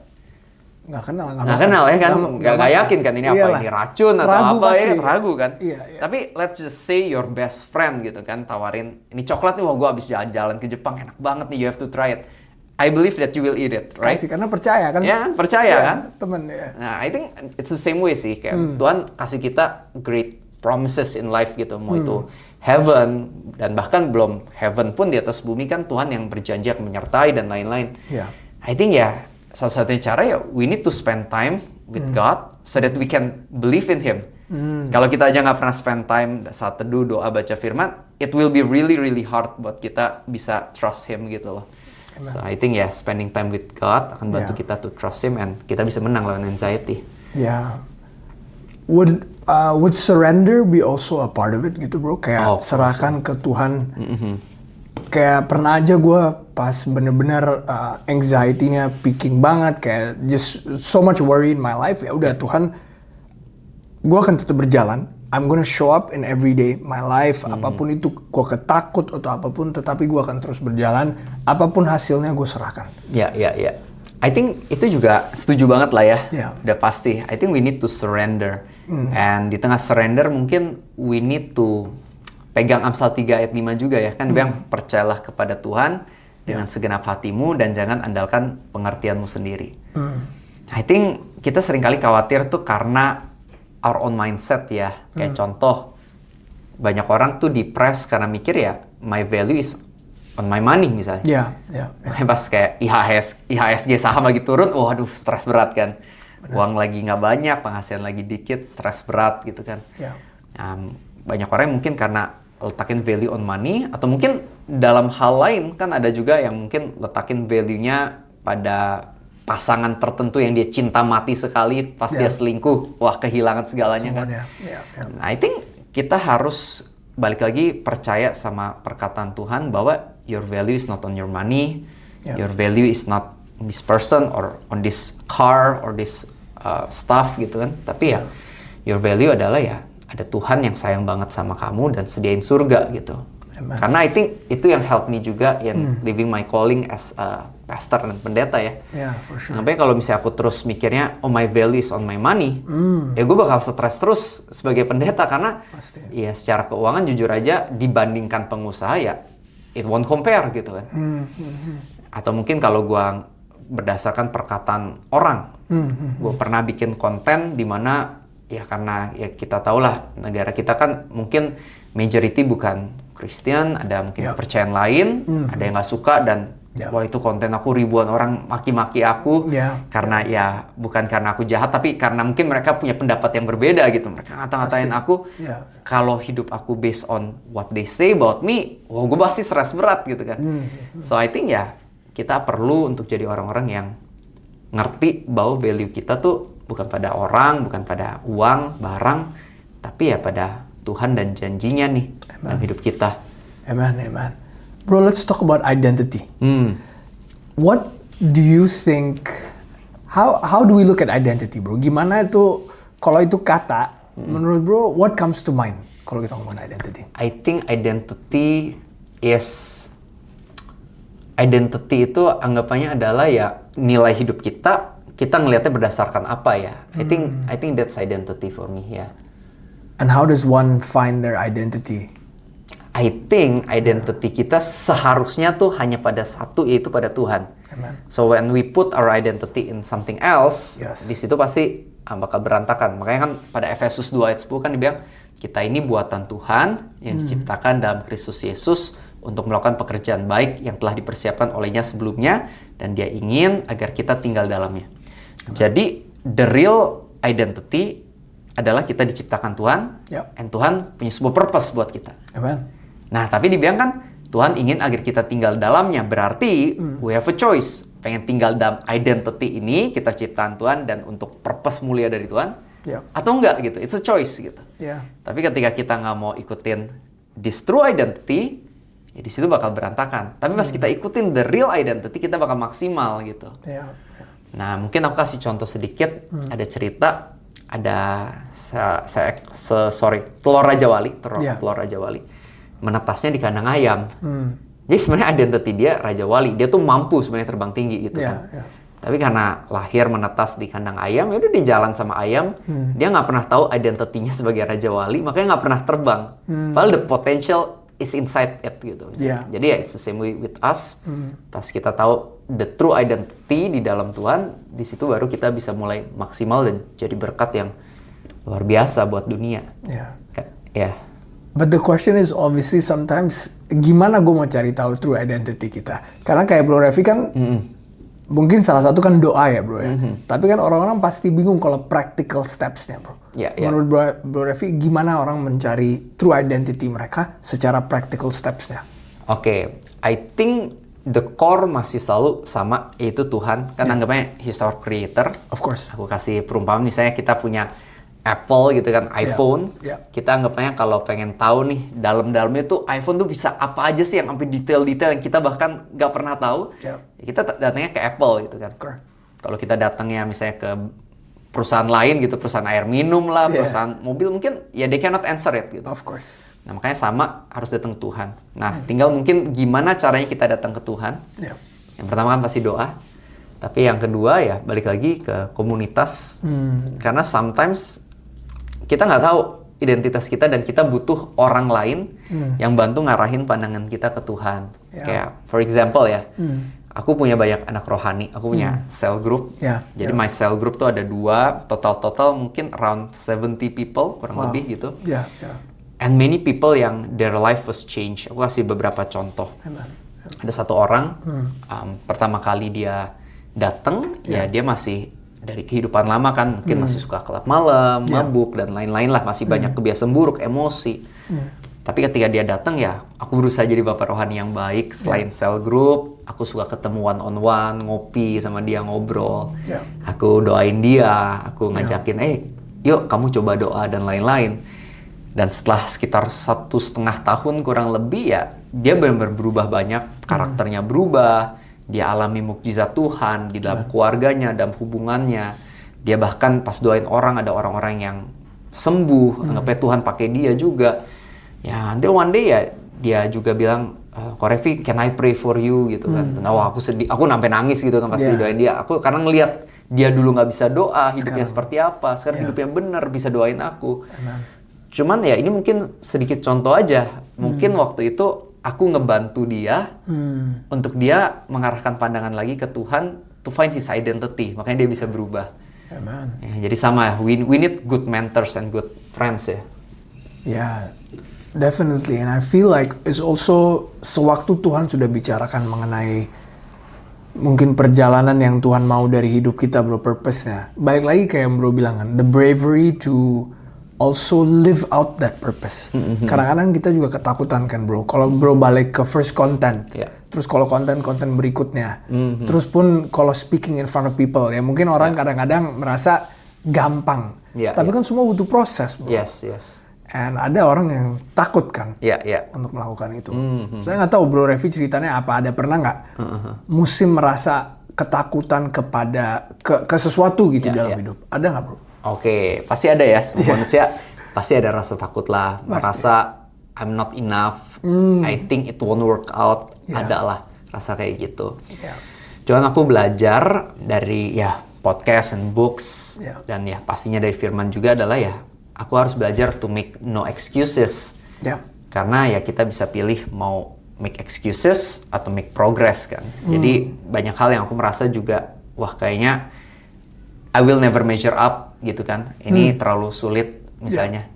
Nggak kenal. Nggak kenal ya kan? Nggak yakin kan ini apa, Iyalah. ini racun atau Ragu apa pasti. ya? Ragu kan? Iya, iya. Tapi let's just say your best friend gitu kan, tawarin ini coklat nih, wah gue abis jalan-jalan ke Jepang, enak banget nih, you have to try it. I believe that you will eat it, right? Kasih, karena percaya kan? Ya, percaya Iya, kan? Temen ya. Nah, I think it's the same way sih. Kayak Tuhan kasih kita great promises in life gitu. Mau itu heaven, dan bahkan belum heaven pun di atas bumi kan Tuhan yang berjanji akan menyertai dan lain-lain. Iya. I think ya, salah satunya cara ya, we need to spend time with God so that we can believe in Him. Kalau kita aja nggak pernah spend time saat teduh, doa, baca firman, it will be really, really hard buat kita bisa trust Him gitu loh. So I think ya, spending time with God akan bantu Yeah. kita to trust Him and kita bisa menang lawan anxiety. Ya. Would surrender be also a part of it gitu bro? Kayak Oh, serahkan ke Tuhan. Kayak pernah aja gue pas bener-bener anxiety-nya peaking banget, kayak just so much worry in my life. Ya udah Tuhan, gue akan tetap berjalan. I'm gonna show up in everyday my life. Apapun itu, gue ketakut atau apapun, tetapi gue akan terus berjalan. Apapun hasilnya gue serahkan. Ya. I think itu juga setuju banget lah ya. Yeah. Udah pasti. I think we need to surrender. And di tengah surrender mungkin we need to pegang Amsal 3 ayat 5 juga ya. Kan bilang percayalah kepada Tuhan dengan segenap hatimu dan jangan andalkan pengertianmu sendiri. I think kita seringkali khawatir tuh karena our own mindset ya. Kayak contoh, banyak orang tuh depressed karena mikir ya my value is on my money misalnya. Ya. Pas kayak IHSG saham lagi turun, waduh stres berat kan. Uang lagi nggak banyak, penghasilan lagi dikit, stres berat gitu kan. Ya. Banyak orang yang mungkin karena letakin value on money, atau mungkin dalam hal lain kan ada juga yang mungkin letakin value-nya pada pasangan tertentu yang dia cinta mati sekali, pas dia selingkuh, wah kehilangan segalanya kan. Semuanya. Ya. Nah, I think kita harus balik lagi percaya sama perkataan Tuhan bahwa your value is not on your money, your value is not on this person or on this car or this stuff gitu kan. Tapi ya your value adalah ya ada Tuhan yang sayang banget sama kamu dan sediain surga gitu. Amen. Karena I think itu yang help me juga in living my calling as a pastor dan pendeta ya. Ya, for sure. Sampai kalau misalnya aku terus mikirnya, oh my value is on my money, ya gue bakal stres terus sebagai pendeta karena Pasti. ya secara keuangan jujur aja dibandingkan pengusaha ya it won't compare gitu kan. Atau mungkin kalau gue berdasarkan perkataan orang, gue pernah bikin konten di mana ya karena ya kita tahulah negara kita kan mungkin majority bukan Kristen, ada mungkin kepercayaan lain, ada yang nggak suka dan wah itu konten aku ribuan orang maki-maki aku karena ya bukan karena aku jahat tapi karena mungkin mereka punya pendapat yang berbeda gitu. Mereka ngata-ngatain aku kalau hidup aku based on what they say about me, wah gue pasti stres berat gitu kan. So I think ya kita perlu untuk jadi orang-orang yang ngerti bahwa value kita tuh bukan pada orang, bukan pada uang, barang, tapi ya pada Tuhan dan janjinya nih dalam hidup kita. Amen. Bro, let's talk about identity. What do you think? How do we look at identity, bro? Gimana itu kalau itu kata? Menurut bro, what comes to mind kalau kita ngomongin identity? I think identity itu anggapannya adalah ya nilai hidup kita ngelihatnya berdasarkan apa ya? I think that's identity for me ya. And how does one find their identity? I think identity kita seharusnya tuh hanya pada satu, yaitu pada Tuhan. Amen. So when we put our identity in something else, di situ pasti bakal berantakan. Makanya kan pada Efesus 2 ayat 10 kan dibilang, kita ini buatan Tuhan yang diciptakan dalam Kristus Yesus untuk melakukan pekerjaan baik yang telah dipersiapkan olehnya sebelumnya, dan dia ingin agar kita tinggal dalamnya. Jadi, the real identity adalah kita diciptakan Tuhan, and Tuhan punya sebuah purpose buat kita. Amen. Nah, tapi dibilang kan Tuhan ingin agar kita tinggal dalamnya. Berarti we have a choice. Pengen tinggal dalam identity ini, kita ciptaan Tuhan dan untuk purpose mulia dari Tuhan. Atau enggak gitu. It's a choice gitu. Tapi ketika kita nggak mau ikutin this true identity, ya di situ bakal berantakan. Tapi pas kita ikutin the real identity, kita bakal maksimal gitu. Nah, mungkin aku kasih contoh sedikit. Ada cerita, ada telur Raja Wali, telur Raja Wali. Menetasnya di kandang ayam. Jadi sebenarnya identity dia Raja Wali. Dia tuh mampu sebenarnya terbang tinggi gitu kan. Tapi karena lahir menetas di kandang ayam, ya udah dia jalan sama ayam. Dia nggak pernah tahu identitinya sebagai Raja Wali, makanya nggak pernah terbang. Padahal the potential is inside it gitu. Jadi ya it's the same way with us. Pas kita tahu the true identity di dalam Tuhan, di situ baru kita bisa mulai maksimal dan jadi berkat yang luar biasa buat dunia. But the question is obviously sometimes gimana gue mau cari tahu true identity kita? Karena kayak Bro Revi kan mungkin salah satu kan doa ya bro ya. Tapi kan orang-orang pasti bingung kalau practical steps-nya bro. Menurut Bro Revi gimana orang mencari true identity mereka secara practical steps-nya? Oke, I think the core masih selalu sama, yaitu Tuhan. Kan anggapnya He's our creator. Of course. Aku kasih perumpamaan, misalnya kita punya Apple gitu kan, iPhone. Kita anggapnya kalau pengen tahu nih dalam-dalamnya tuh iPhone tuh bisa apa aja sih yang sampai detail-detail yang kita bahkan nggak pernah tahu. Kita datangnya ke Apple gitu kan. Kalau kita datangnya misalnya ke perusahaan lain gitu, perusahaan air minum lah, perusahaan mobil, mungkin ya they cannot answer it gitu. Of course. Nah makanya sama, harus datang ke Tuhan. Nah tinggal mungkin gimana caranya kita datang ke Tuhan. Yang pertama kan pasti doa. Tapi yang kedua ya balik lagi ke komunitas. Karena sometimes kita nggak tahu identitas kita dan kita butuh orang lain yang bantu ngarahin pandangan kita ke Tuhan. Kayak for example ya, aku punya banyak anak rohani, aku punya cell group. Jadi my cell group tuh ada 2, total mungkin around 70 people kurang lebih gitu. And many people yang their life was changed. Aku kasih beberapa contoh. Ada satu orang, pertama kali dia datang, ya dia masih dari kehidupan lama kan, mungkin masih suka kelab malam, mabuk, dan lain-lain lah. Masih banyak kebiasaan buruk, emosi. Tapi ketika dia datang ya, aku berusaha jadi bapak rohani yang baik. Selain cell group, aku suka ketemu one-on-one, ngopi sama dia, ngobrol. Aku doain dia, aku ngajakin, yuk kamu coba doa, dan lain-lain. Dan setelah sekitar 1,5 tahun kurang lebih ya, dia benar-benar berubah banyak, karakternya berubah. Dia alami mukjizat Tuhan di dalam keluarganya, dalam hubungannya. Dia bahkan pas doain orang, ada orang-orang yang sembuh. Anggapnya Tuhan pakai dia juga. Ya, until one day ya, dia juga bilang, Ko Revi, can I pray for you? Gitu kan. Wah, aku sedih, aku sampai nangis gitu kan pas didoain dia. Aku karena ngelihat dia dulu nggak bisa doa, hidupnya seperti apa. Sekarang hidupnya benar, bisa doain aku. Cuman ya ini mungkin sedikit contoh aja. Mungkin waktu itu aku ngebantu dia untuk dia mengarahkan pandangan lagi ke Tuhan, to find his identity. Makanya dia bisa berubah. Amen. Ya, jadi sama, we need good mentors and good friends ya. Yeah, definitely. And I feel like it's also sewaktu Tuhan sudah bicarakan mengenai mungkin perjalanan yang Tuhan mau dari hidup kita, bro, purpose-nya. Balik lagi kayak yang bro bilang kan, the bravery to also live out that purpose. Kadang-kadang kita juga ketakutan kan, bro. Kalau bro balik ke first content, terus kalau konten-konten berikutnya, terus pun kalau speaking in front of people, ya mungkin orang kadang-kadang merasa gampang. Tapi kan semua butuh proses, bro. Yes. And ada orang yang takut kan untuk melakukan itu. Saya nggak tahu Bro Revi ceritanya apa, ada pernah nggak musim merasa ketakutan kepada ke sesuatu gitu dalam hidup? Ada nggak, Bro? Oke, pasti ada ya. Semua manusia pasti ada rasa takut lah, merasa I'm not enough, I think it won't work out, ada lah rasa kayak gitu. Cuman aku belajar dari podcast and books dan ya pastinya dari firman juga adalah aku harus belajar to make no excuses. Karena ya kita bisa pilih mau make excuses atau make progress kan. Jadi banyak hal yang aku merasa juga, wah kayaknya I will never measure up gitu kan. Ini terlalu sulit misalnya.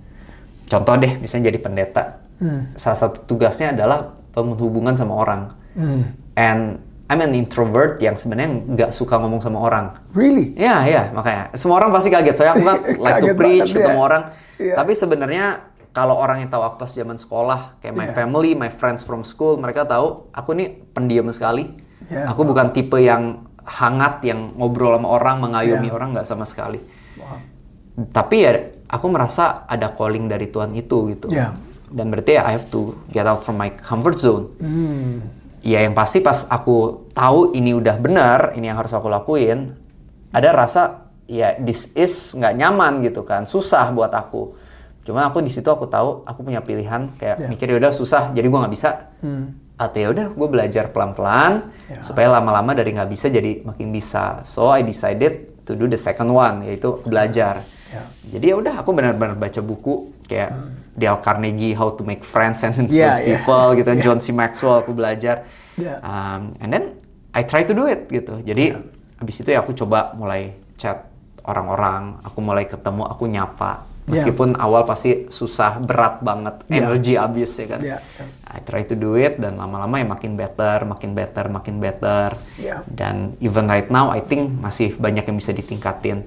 Contoh deh, misalnya jadi pendeta. Salah satu tugasnya adalah hubungan sama orang. And I'm an introvert yang sebenarnya nggak suka ngomong sama orang. Really? Ya, makanya. Semua orang pasti kaget. Soalnya aku kan like to preach, ketemu orang. Tapi sebenarnya kalau orang yang tahu aku pas zaman sekolah, kayak my family, my friends from school, mereka tahu aku nih pendiam sekali. Aku bukan tipe yang hangat, yang ngobrol sama orang, mengayomi orang, nggak sama sekali. Tapi ya aku merasa ada calling dari Tuhan itu gitu. Dan berarti I have to get out from my comfort zone. Ya yang pasti pas aku tahu ini udah benar, ini yang harus aku lakuin, ada rasa this is nggak nyaman gitu kan, susah buat aku. Cuman aku di situ aku tahu aku punya pilihan kayak mikir udah susah, jadi gue nggak bisa. Atau ya udah gue belajar pelan-pelan supaya lama-lama dari nggak bisa jadi makin bisa. So I decided to do the second one, yaitu belajar. Jadi ya udah aku benar-benar baca buku kayak Dale Carnegie, How to Make Friends and Influence People gitu, John C. Maxwell aku belajar. And then I try to do it gitu. Jadi habis itu ya aku coba mulai chat orang-orang, aku mulai ketemu, aku nyapa. Meskipun awal pasti susah, berat banget, energi habis ya kan. I try to do it dan lama-lama ya makin better. Dan even right now I think masih banyak yang bisa ditingkatin.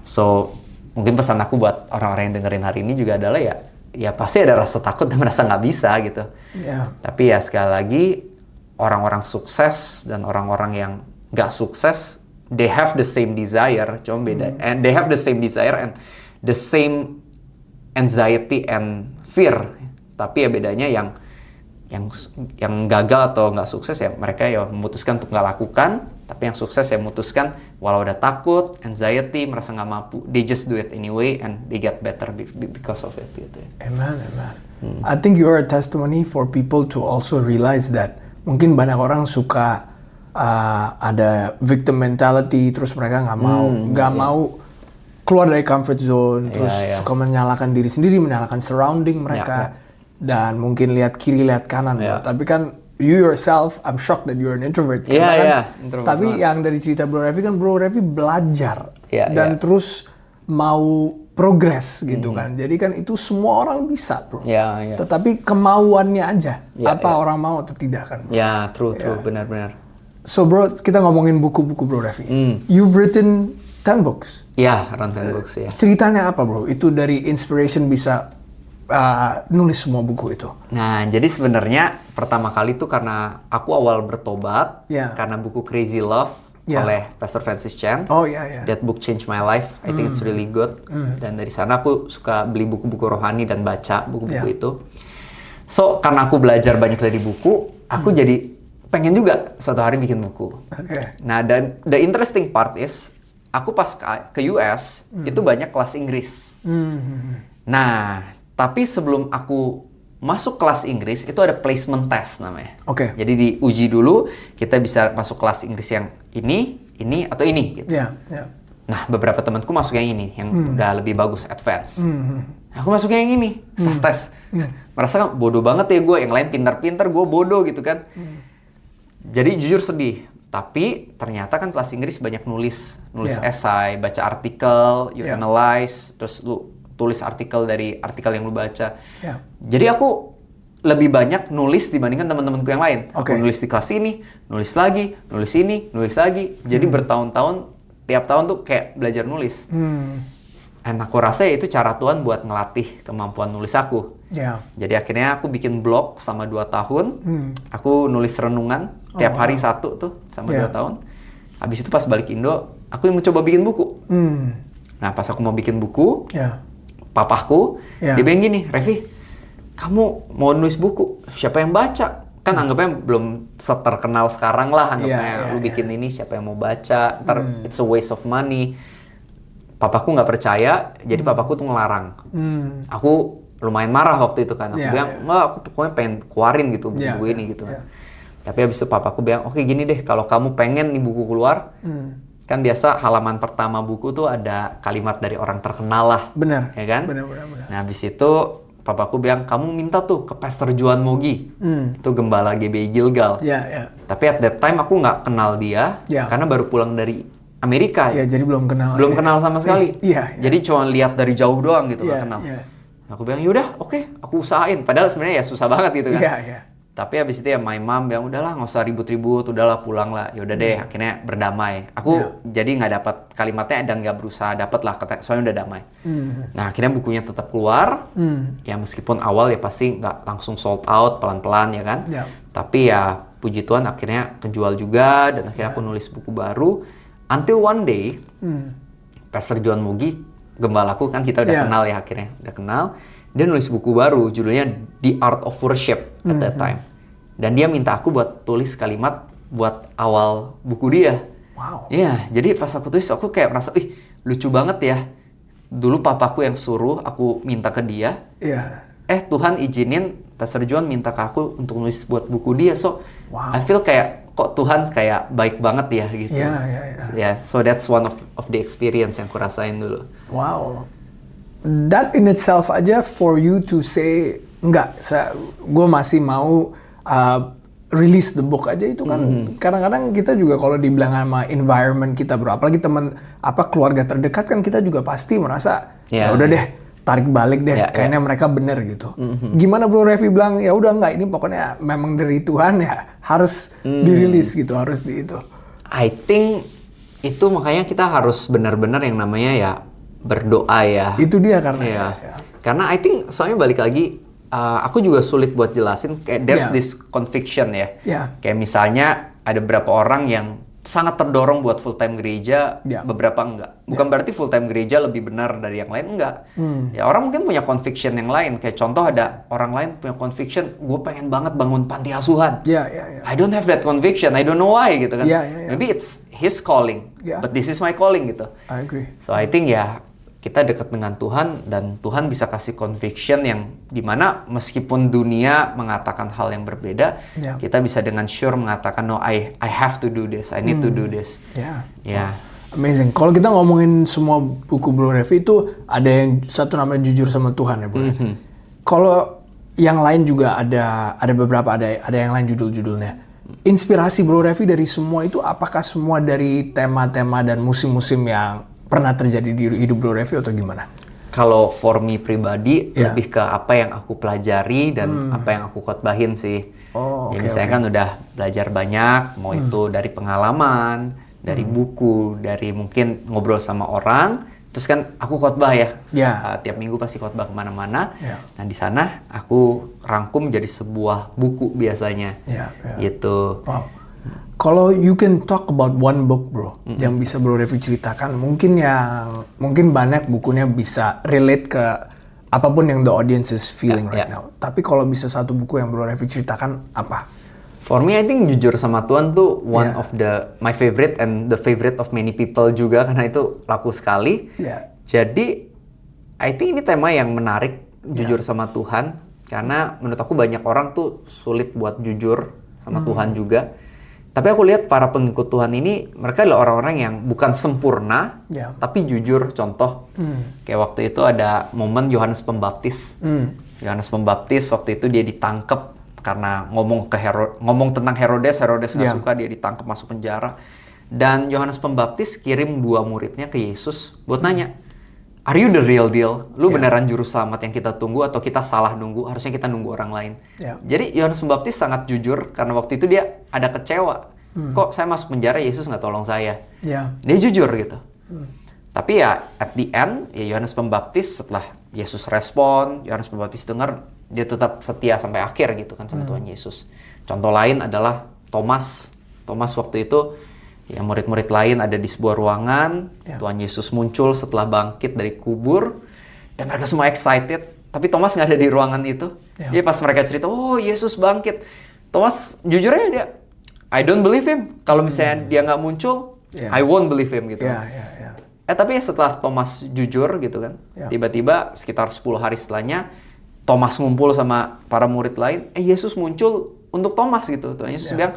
So mungkin pesan aku buat orang-orang yang dengerin hari ini juga adalah ya pasti ada rasa takut dan merasa nggak bisa gitu. Tapi ya sekali lagi orang-orang sukses dan orang-orang yang nggak sukses, they have the same desire, cuma beda. And they have the same desire and the same anxiety and fear. Tapi ya bedanya yang gagal atau nggak sukses ya mereka ya memutuskan untuk nggak lakukan. Tapi yang sukses ya memutuskan walau udah takut, anxiety, merasa nggak mampu, they just do it anyway and they get better because of it gitu. Amen. I think you are a testimony for people to also realize that mungkin banyak orang suka ada victim mentality, terus mereka nggak mau keluar dari comfort zone, terus suka menyalahkan diri sendiri, menyalahkan surrounding mereka, dan mungkin lihat kiri, lihat kanan. Tapi kan you yourself, I'm shocked that you're an introvert. Introvert. Tapi yang dari cerita Bro Revi kan Bro Revi belajar dan terus mau progress gitu kan. Jadi kan itu semua orang bisa, Bro. Tetapi kemauannya aja, orang mau atau tidak kan. True, benar-benar. So bro, kita ngomongin buku-buku Bro Revi. You've written 10 books. Around 10 books ya. Ceritanya apa, Bro? Itu dari inspiration bisa nulis semua buku itu. Nah, jadi sebenarnya pertama kali itu karena aku awal bertobat karena buku Crazy Love oleh Pastor Francis Chan. That book changed my life. I think it's really good. Dan dari sana aku suka beli buku-buku rohani dan baca buku-buku itu. So, karena aku belajar banyak dari buku, aku jadi pengen juga suatu hari bikin buku. Nah, dan the interesting part is aku pas ke US itu banyak kelas Inggris. Nah, tapi sebelum aku masuk kelas Inggris, itu ada placement test namanya. Jadi diuji dulu, kita bisa masuk kelas Inggris yang ini, atau ini. Gitu. Nah, beberapa temanku masuk yang ini, yang udah lebih bagus, advance. Aku masuk yang ini, fast test. Merasa kan bodoh banget ya gue, yang lain pintar-pintar, gue bodoh gitu kan. Jadi jujur sedih. Tapi ternyata kan kelas Inggris banyak nulis esai, baca artikel, you analyze, terus lu tulis artikel dari artikel yang lu baca. Jadi aku lebih banyak nulis dibandingkan teman-temanku yang lain. Aku nulis di kelas ini, nulis lagi, nulis ini, nulis lagi. Jadi bertahun-tahun, tiap tahun tuh kayak belajar nulis. Dan aku rasa ya itu cara Tuhan buat ngelatih kemampuan nulis aku. Jadi akhirnya aku bikin blog selama 2 tahun. Aku nulis renungan tiap hari 1 tuh sama 2 tahun. Habis itu pas balik Indo, aku mencoba bikin buku. Nah pas aku mau bikin buku, papaku dia bilang gini, Revi, kamu mau nulis buku, siapa yang baca? Kan anggapnya belum seterkenal sekarang lah, anggapnya lu bikin ini siapa yang mau baca? Ntar it's a waste of money. Papaku nggak percaya, jadi papaku tuh ngelarang. Aku lumayan marah waktu itu kan. Aku bilang, nggak, aku pokoknya pengen keluarin gitu buku ini gitu. Tapi habis itu papaku bilang, oke gini deh, kalau kamu pengen nih buku keluar, kan biasa halaman pertama buku tuh ada kalimat dari orang terkenal lah. Benar. Ya kan? Benar. Nah habis itu papaku bilang, kamu minta tuh ke Pastor Juan Mogi. Itu gembala GBI Gilgal. Tapi at that time aku nggak kenal dia, karena baru pulang dari Amerika. Jadi belum kenal. Belum kenal sama sekali. Jadi cuma lihat dari jauh doang gitu, nggak kenal. Aku bilang, yaudah oke, aku usahain. Padahal sebenarnya ya susah banget gitu kan. Tapi habis itu ya my mom bilang, udahlah nggak usah ribut-ribut, udahlah pulang lah. Yaudah deh, akhirnya berdamai. Aku jadi nggak dapat kalimatnya dan nggak berusaha dapet lah, soalnya udah damai. Nah akhirnya bukunya tetap keluar. Ya meskipun awal ya pasti nggak langsung sold out, pelan-pelan ya kan. Tapi ya puji Tuhan akhirnya kejual juga, dan akhirnya aku nulis buku baru. Until one day, Pastor Juan Mogi, gembalaku kan kita udah kenal ya akhirnya, udah kenal. Dia nulis buku baru, judulnya The Art of Worship at that time. Dan dia minta aku buat tulis kalimat buat awal buku dia. Iya, jadi pas aku tulis, aku kayak merasa, lucu banget ya. Dulu papaku yang suruh, aku minta ke dia. Tuhan izinin Pastor Juan minta ke aku untuk nulis buat buku dia. So, I feel kayak, kok Tuhan kayak baik banget ya gitu. So that's one of the experience yang aku rasain dulu. Wow. That in itself aja for you to say, enggak, gue masih mau release the book aja itu kan. Kadang-kadang kita juga kalau dibilang sama environment kita bro, apalagi teman keluarga terdekat kan, kita juga pasti merasa ya udah deh, tarik balik deh, kayaknya mereka bener gitu. Gimana Bro Revi bilang, ya udah enggak, ini pokoknya memang dari Tuhan ya, harus dirilis gitu, harus di itu. I think itu makanya kita harus benar-benar yang namanya ya berdoa ya. Itu dia karena karena I think soalnya balik lagi, aku juga sulit buat jelasin, kayak there's this conviction ya. Kayak misalnya ada beberapa orang yang sangat terdorong buat full time gereja, beberapa enggak. Bukan berarti full time gereja lebih benar dari yang lain, enggak. Ya orang mungkin punya conviction yang lain. Kayak contoh ada orang lain punya conviction, gue pengen banget bangun panti asuhan. I don't have that conviction, I don't know why gitu kan. Maybe it's his calling, but this is my calling gitu. I agree. So I think ya kita dekat dengan Tuhan, dan Tuhan bisa kasih conviction yang dimana meskipun dunia mengatakan hal yang berbeda, kita bisa dengan sure mengatakan, no, I have to do this, I need to do this. Amazing. Kalau kita ngomongin semua buku Bro Revi itu, ada yang satu namanya Jujur sama Tuhan ya Bro. Kalau yang lain juga ada beberapa, ada yang lain judul-judulnya. Inspirasi Bro Revi dari semua itu, apakah semua dari tema-tema dan musim-musim yang pernah terjadi di hidup Bro Revi atau gimana? Kalau for me pribadi, lebih ke apa yang aku pelajari dan apa yang aku khotbahin sih. Misalnya kan udah belajar banyak, mau itu dari pengalaman, dari buku, dari mungkin ngobrol sama orang. Terus kan aku khotbah ya, tiap minggu pasti khotbah kemana-mana. Nah di sana aku rangkum jadi sebuah buku biasanya, gitu. Kalau you can talk about one book bro, yang bisa Bro Revi ceritakan, mungkin banyak bukunya bisa relate ke apapun yang the audience is feeling right now. Tapi kalau bisa satu buku yang Bro Revi ceritakan, apa? For me, I think Jujur sama Tuhan tuh one of my favorite and the favorite of many people juga, karena itu laku sekali. Jadi, I think ini tema yang menarik, Jujur sama Tuhan, karena menurut aku banyak orang tuh sulit buat jujur sama Tuhan juga. Tapi aku lihat para pengikut Tuhan ini, mereka adalah orang-orang yang bukan sempurna, tapi jujur. Contoh, kayak waktu itu ada momen Yohanes Pembaptis. Yohanes Pembaptis waktu itu dia ditangkap karena ngomong tentang Herodes nggak Yeah. suka, dia ditangkap masuk penjara. Dan Yohanes Pembaptis kirim 2 muridnya ke Yesus buat nanya, "Are you the real deal? Lu beneran juru selamat yang kita tunggu atau kita salah nunggu? Harusnya kita nunggu orang lain." Yeah. Jadi Yohanes Pembaptis sangat jujur karena waktu itu dia ada kecewa. Kok saya masuk penjara, Yesus nggak tolong saya? Yeah. Dia jujur gitu. Tapi ya at the end, ya Yohanes Pembaptis setelah Yesus respon, Yohanes Pembaptis dengar, dia tetap setia sampai akhir gitu kan sama Tuhan Yesus. Contoh lain adalah Thomas. Thomas waktu itu, ya murid-murid lain ada di sebuah ruangan, Tuhan Yesus muncul setelah bangkit dari kubur, dan mereka semua excited. Tapi Thomas nggak ada di ruangan itu. Jadi pas mereka cerita, oh Yesus bangkit, Thomas jujur aja dia, I don't believe him. Kalau misalnya dia nggak muncul, I won't believe him gitu. Tapi setelah Thomas jujur gitu kan, tiba-tiba sekitar 10 hari setelahnya, Thomas ngumpul sama para murid lain, Yesus muncul untuk Thomas gitu. Tuhan Yesus bilang,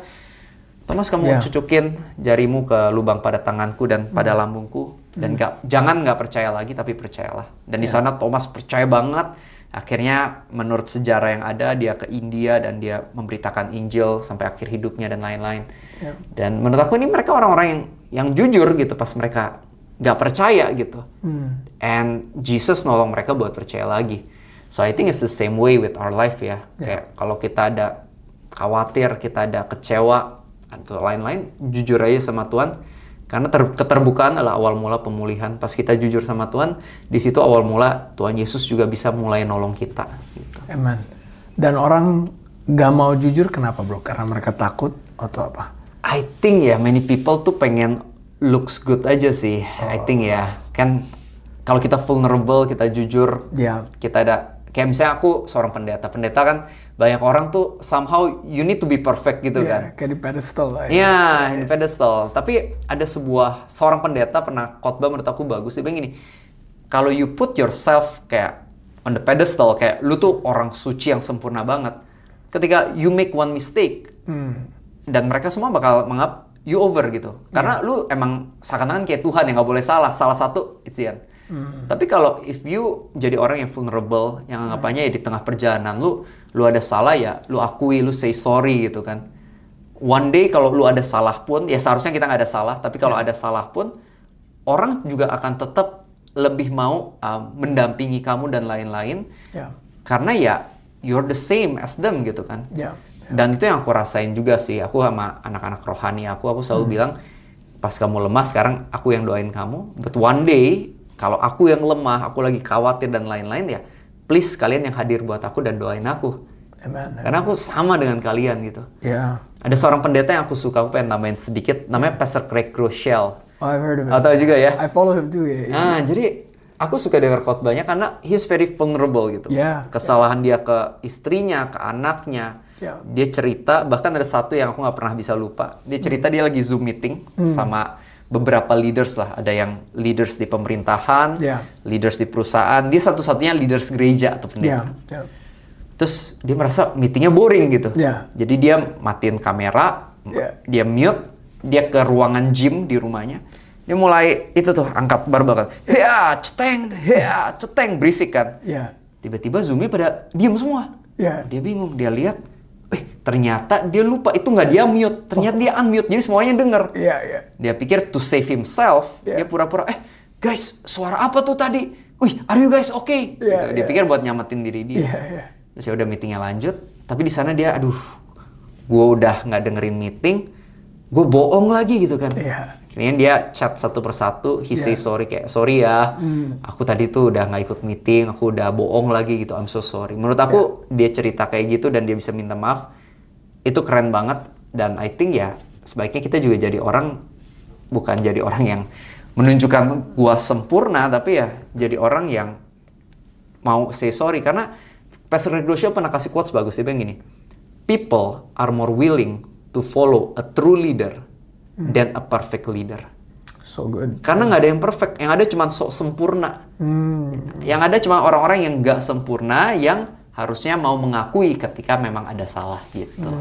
Thomas, kamu cucukin jarimu ke lubang pada tanganku dan pada lambungku, dan jangan nggak percaya lagi, tapi percayalah. Dan di sana Thomas percaya banget. Akhirnya menurut sejarah yang ada, dia ke India dan dia memberitakan Injil sampai akhir hidupnya dan lain-lain. Dan menurut aku ini mereka orang-orang yang jujur gitu pas mereka nggak percaya gitu. And Jesus nolong mereka buat percaya lagi. So I think it's the same way with our life ya. Kayak kalau kita ada khawatir, kita ada kecewa atau lain-lain, jujur aja sama Tuhan. Karena keterbukaan adalah awal mula pemulihan. Pas kita jujur sama Tuhan, di situ awal mula Tuhan Yesus juga bisa mulai nolong kita. Gitu. Amen. Dan orang nggak mau jujur kenapa bro? Karena mereka takut atau apa? I think ya many people tuh pengen looks good aja sih. I think ya kan kalau kita vulnerable, kita jujur, kita ada kayak misalnya aku seorang pendeta kan banyak orang tuh somehow you need to be perfect gitu kan. Kayak di pedestal lah. Di pedestal. Tapi ada seorang pendeta pernah khotbah menurut aku bagus. Dia bilang gini, kalau you put yourself kayak on the pedestal, kayak lu tuh orang suci yang sempurna banget. Ketika you make one mistake, dan mereka semua bakal menganggap you over gitu. Karena lu emang seakan-akan kayak Tuhan yang gak boleh salah. Salah satu, it's the end. Tapi kalau if you jadi orang yang vulnerable, yang anggapannya ya di tengah perjalanan lu ada salah ya, lu akui, lu say sorry gitu kan. One day kalau lu ada salah pun, ya seharusnya kita nggak ada salah, tapi kalau ada salah pun, orang juga akan tetap lebih mau mendampingi kamu dan lain-lain. Karena ya you're the same as them gitu kan. Dan itu yang aku rasain juga sih. Aku sama anak-anak rohani aku selalu bilang, pas kamu lemah sekarang aku yang doain kamu. But one day kalau aku yang lemah, aku lagi khawatir dan lain-lain ya, please kalian yang hadir buat aku dan doain aku. Amen. Karena aku sama dengan kalian gitu. Ada seorang pendeta yang aku suka, aku pengen namain sedikit, namanya Pastor Craig Groeschel. Oh, I've heard of him. Atau juga ya? I follow him too ya. Nah, jadi aku suka dengar khotbahnya karena he's very vulnerable gitu. Kesalahan dia ke istrinya, ke anaknya. Dia cerita, bahkan ada satu yang aku nggak pernah bisa lupa. Dia cerita dia lagi Zoom meeting sama beberapa leaders lah. Ada yang leaders di pemerintahan, leaders di perusahaan. Dia satu-satunya leaders gereja atau pendeta. Terus dia merasa meetingnya boring gitu. Jadi dia matiin kamera, dia mute, dia ke ruangan gym di rumahnya. Dia mulai itu tuh angkat barbel kan. Ceteng, berisik kan. Tiba-tiba Zoom-nya pada diem semua. Dia bingung, dia lihat, ternyata dia lupa itu nggak dia mute, ternyata dia unmute, jadi semuanya denger. Dia pikir to save himself, dia pura-pura, guys, suara apa tuh tadi? Wih, are you guys okay? Gitu. Dia pikir buat nyamatin diri dia. Terus ya udah meetingnya lanjut, tapi di sana dia, gue udah nggak dengerin meeting, gue bohong lagi gitu kan. Akhirnya dia chat satu persatu, he say sorry, kayak sorry ya, aku tadi tuh udah nggak ikut meeting, aku udah bohong lagi gitu, I'm so sorry. Menurut aku dia cerita kayak gitu dan dia bisa minta maaf, itu keren banget. Dan I think ya sebaiknya kita juga jadi orang, bukan jadi orang yang menunjukkan gua sempurna, tapi ya jadi orang yang mau say sorry. Karena Pastor Craig Groeschel pernah kasih quotes bagus, dia bilang gini, people are more willing to follow a true leader than a perfect leader. So good. Karena nggak ada yang perfect, yang ada cuma sok sempurna. Yang ada cuma orang-orang yang nggak sempurna, yang harusnya mau mengakui ketika memang ada salah gitu.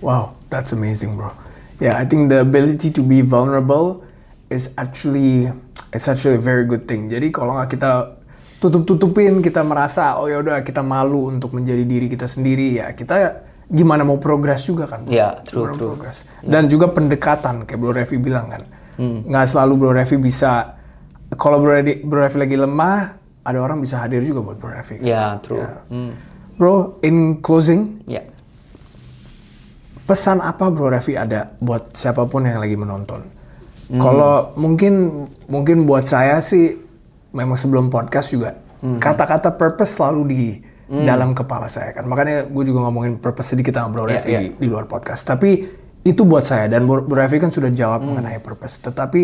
Wow, that's amazing, bro. Yeah, I think the ability to be vulnerable is actually a very good thing. Jadi kalau nggak kita tutup-tutupin, kita merasa oh ya udah kita malu untuk menjadi diri kita sendiri, ya kita gimana mau progres juga kan? Ya, true. Progress. Dan juga pendekatan kayak Bro Revi bilang kan, nggak selalu Bro Revi bisa. Kalau Bro Revi lagi lemah, ada orang bisa hadir juga buat Bro Revi. Ya, true. Bro, in closing, Ya. pesan apa Bro Revi ada buat siapapun yang lagi menonton? Kalau mungkin buat saya sih, memang sebelum podcast juga, kata-kata purpose selalu di dalam kepala saya kan. Makanya gue juga ngomongin purpose sedikit sama Bro Revi di luar podcast. Tapi itu buat saya, dan Bro Revi kan sudah jawab mengenai purpose. Tetapi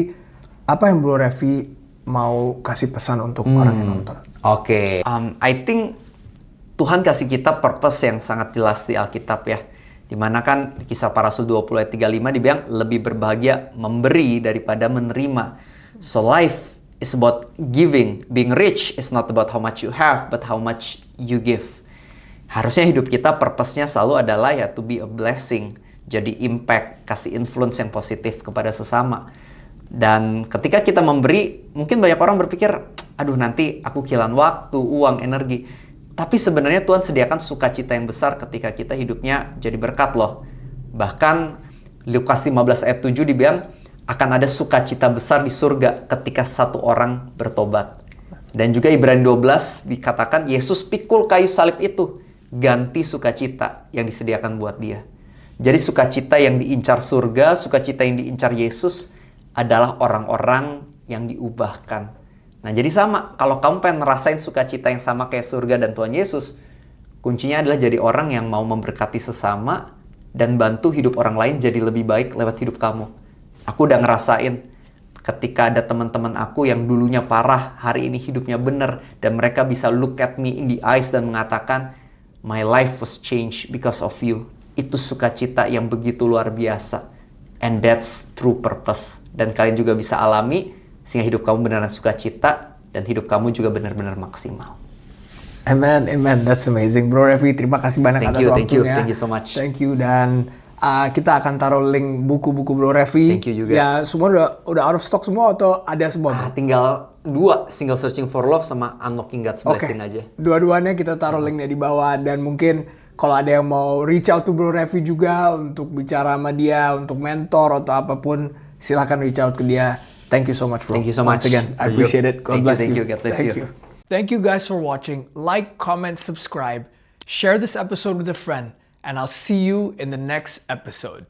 apa yang Bro Revi mau kasih pesan untuk orang yang nonton? Oke. I think Tuhan kasih kita purpose yang sangat jelas di Alkitab ya. Dimana kan Kisah Para Rasul 20 ayat 35 dibilang lebih berbahagia memberi daripada menerima. So life is about giving. Being rich is not about how much you have, but how much you give. Harusnya hidup kita purpose-nya selalu adalah ya to be a blessing. Jadi impact, kasih influence yang positif kepada sesama. Dan ketika kita memberi, mungkin banyak orang berpikir, aduh nanti aku kehilangan waktu, uang, energi. Tapi sebenarnya Tuhan sediakan sukacita yang besar ketika kita hidupnya jadi berkat loh. Bahkan Lukas 15 ayat 7 dibilang akan ada sukacita besar di surga ketika satu orang bertobat. Dan juga Ibrani 12 dikatakan Yesus pikul kayu salib itu ganti sukacita yang disediakan buat dia. Jadi sukacita yang diincar surga, sukacita yang diincar Yesus adalah orang-orang yang diubahkan. Nah jadi sama, kalau kamu pengen ngerasain sukacita yang sama kayak surga dan Tuhan Yesus, kuncinya adalah jadi orang yang mau memberkati sesama dan bantu hidup orang lain jadi lebih baik lewat hidup kamu. Aku udah ngerasain ketika ada teman-teman aku yang dulunya parah, hari ini hidupnya bener, dan mereka bisa look at me in the eyes dan mengatakan, my life was changed because of you. Itu sukacita yang begitu luar biasa. And that's true purpose. Dan kalian juga bisa alami, sehingga hidup kamu beneran sukacita dan hidup kamu juga benar-benar maksimal. Amen. That's amazing, Bro Revi. Terima kasih banyak atas waktunya. Thank you so much. Thank you, dan kita akan taruh link buku-buku Bro Revi. Thank you juga. Ya semua udah out of stock semua atau ada semua? Tinggal 2, Single Searching for Love sama Unlocking God's Blessing aja. Dua-duanya kita taruh linknya di bawah, dan mungkin kalau ada yang mau reach out to Bro Revi juga untuk bicara sama dia, untuk mentor atau apapun, silakan reach out ke dia. Thank you so much, bro. Thank you so much. Once again, I appreciate it. God bless you. God bless you. Thank you guys for watching. Like, comment, subscribe. Share this episode with a friend. And I'll see you in the next episode.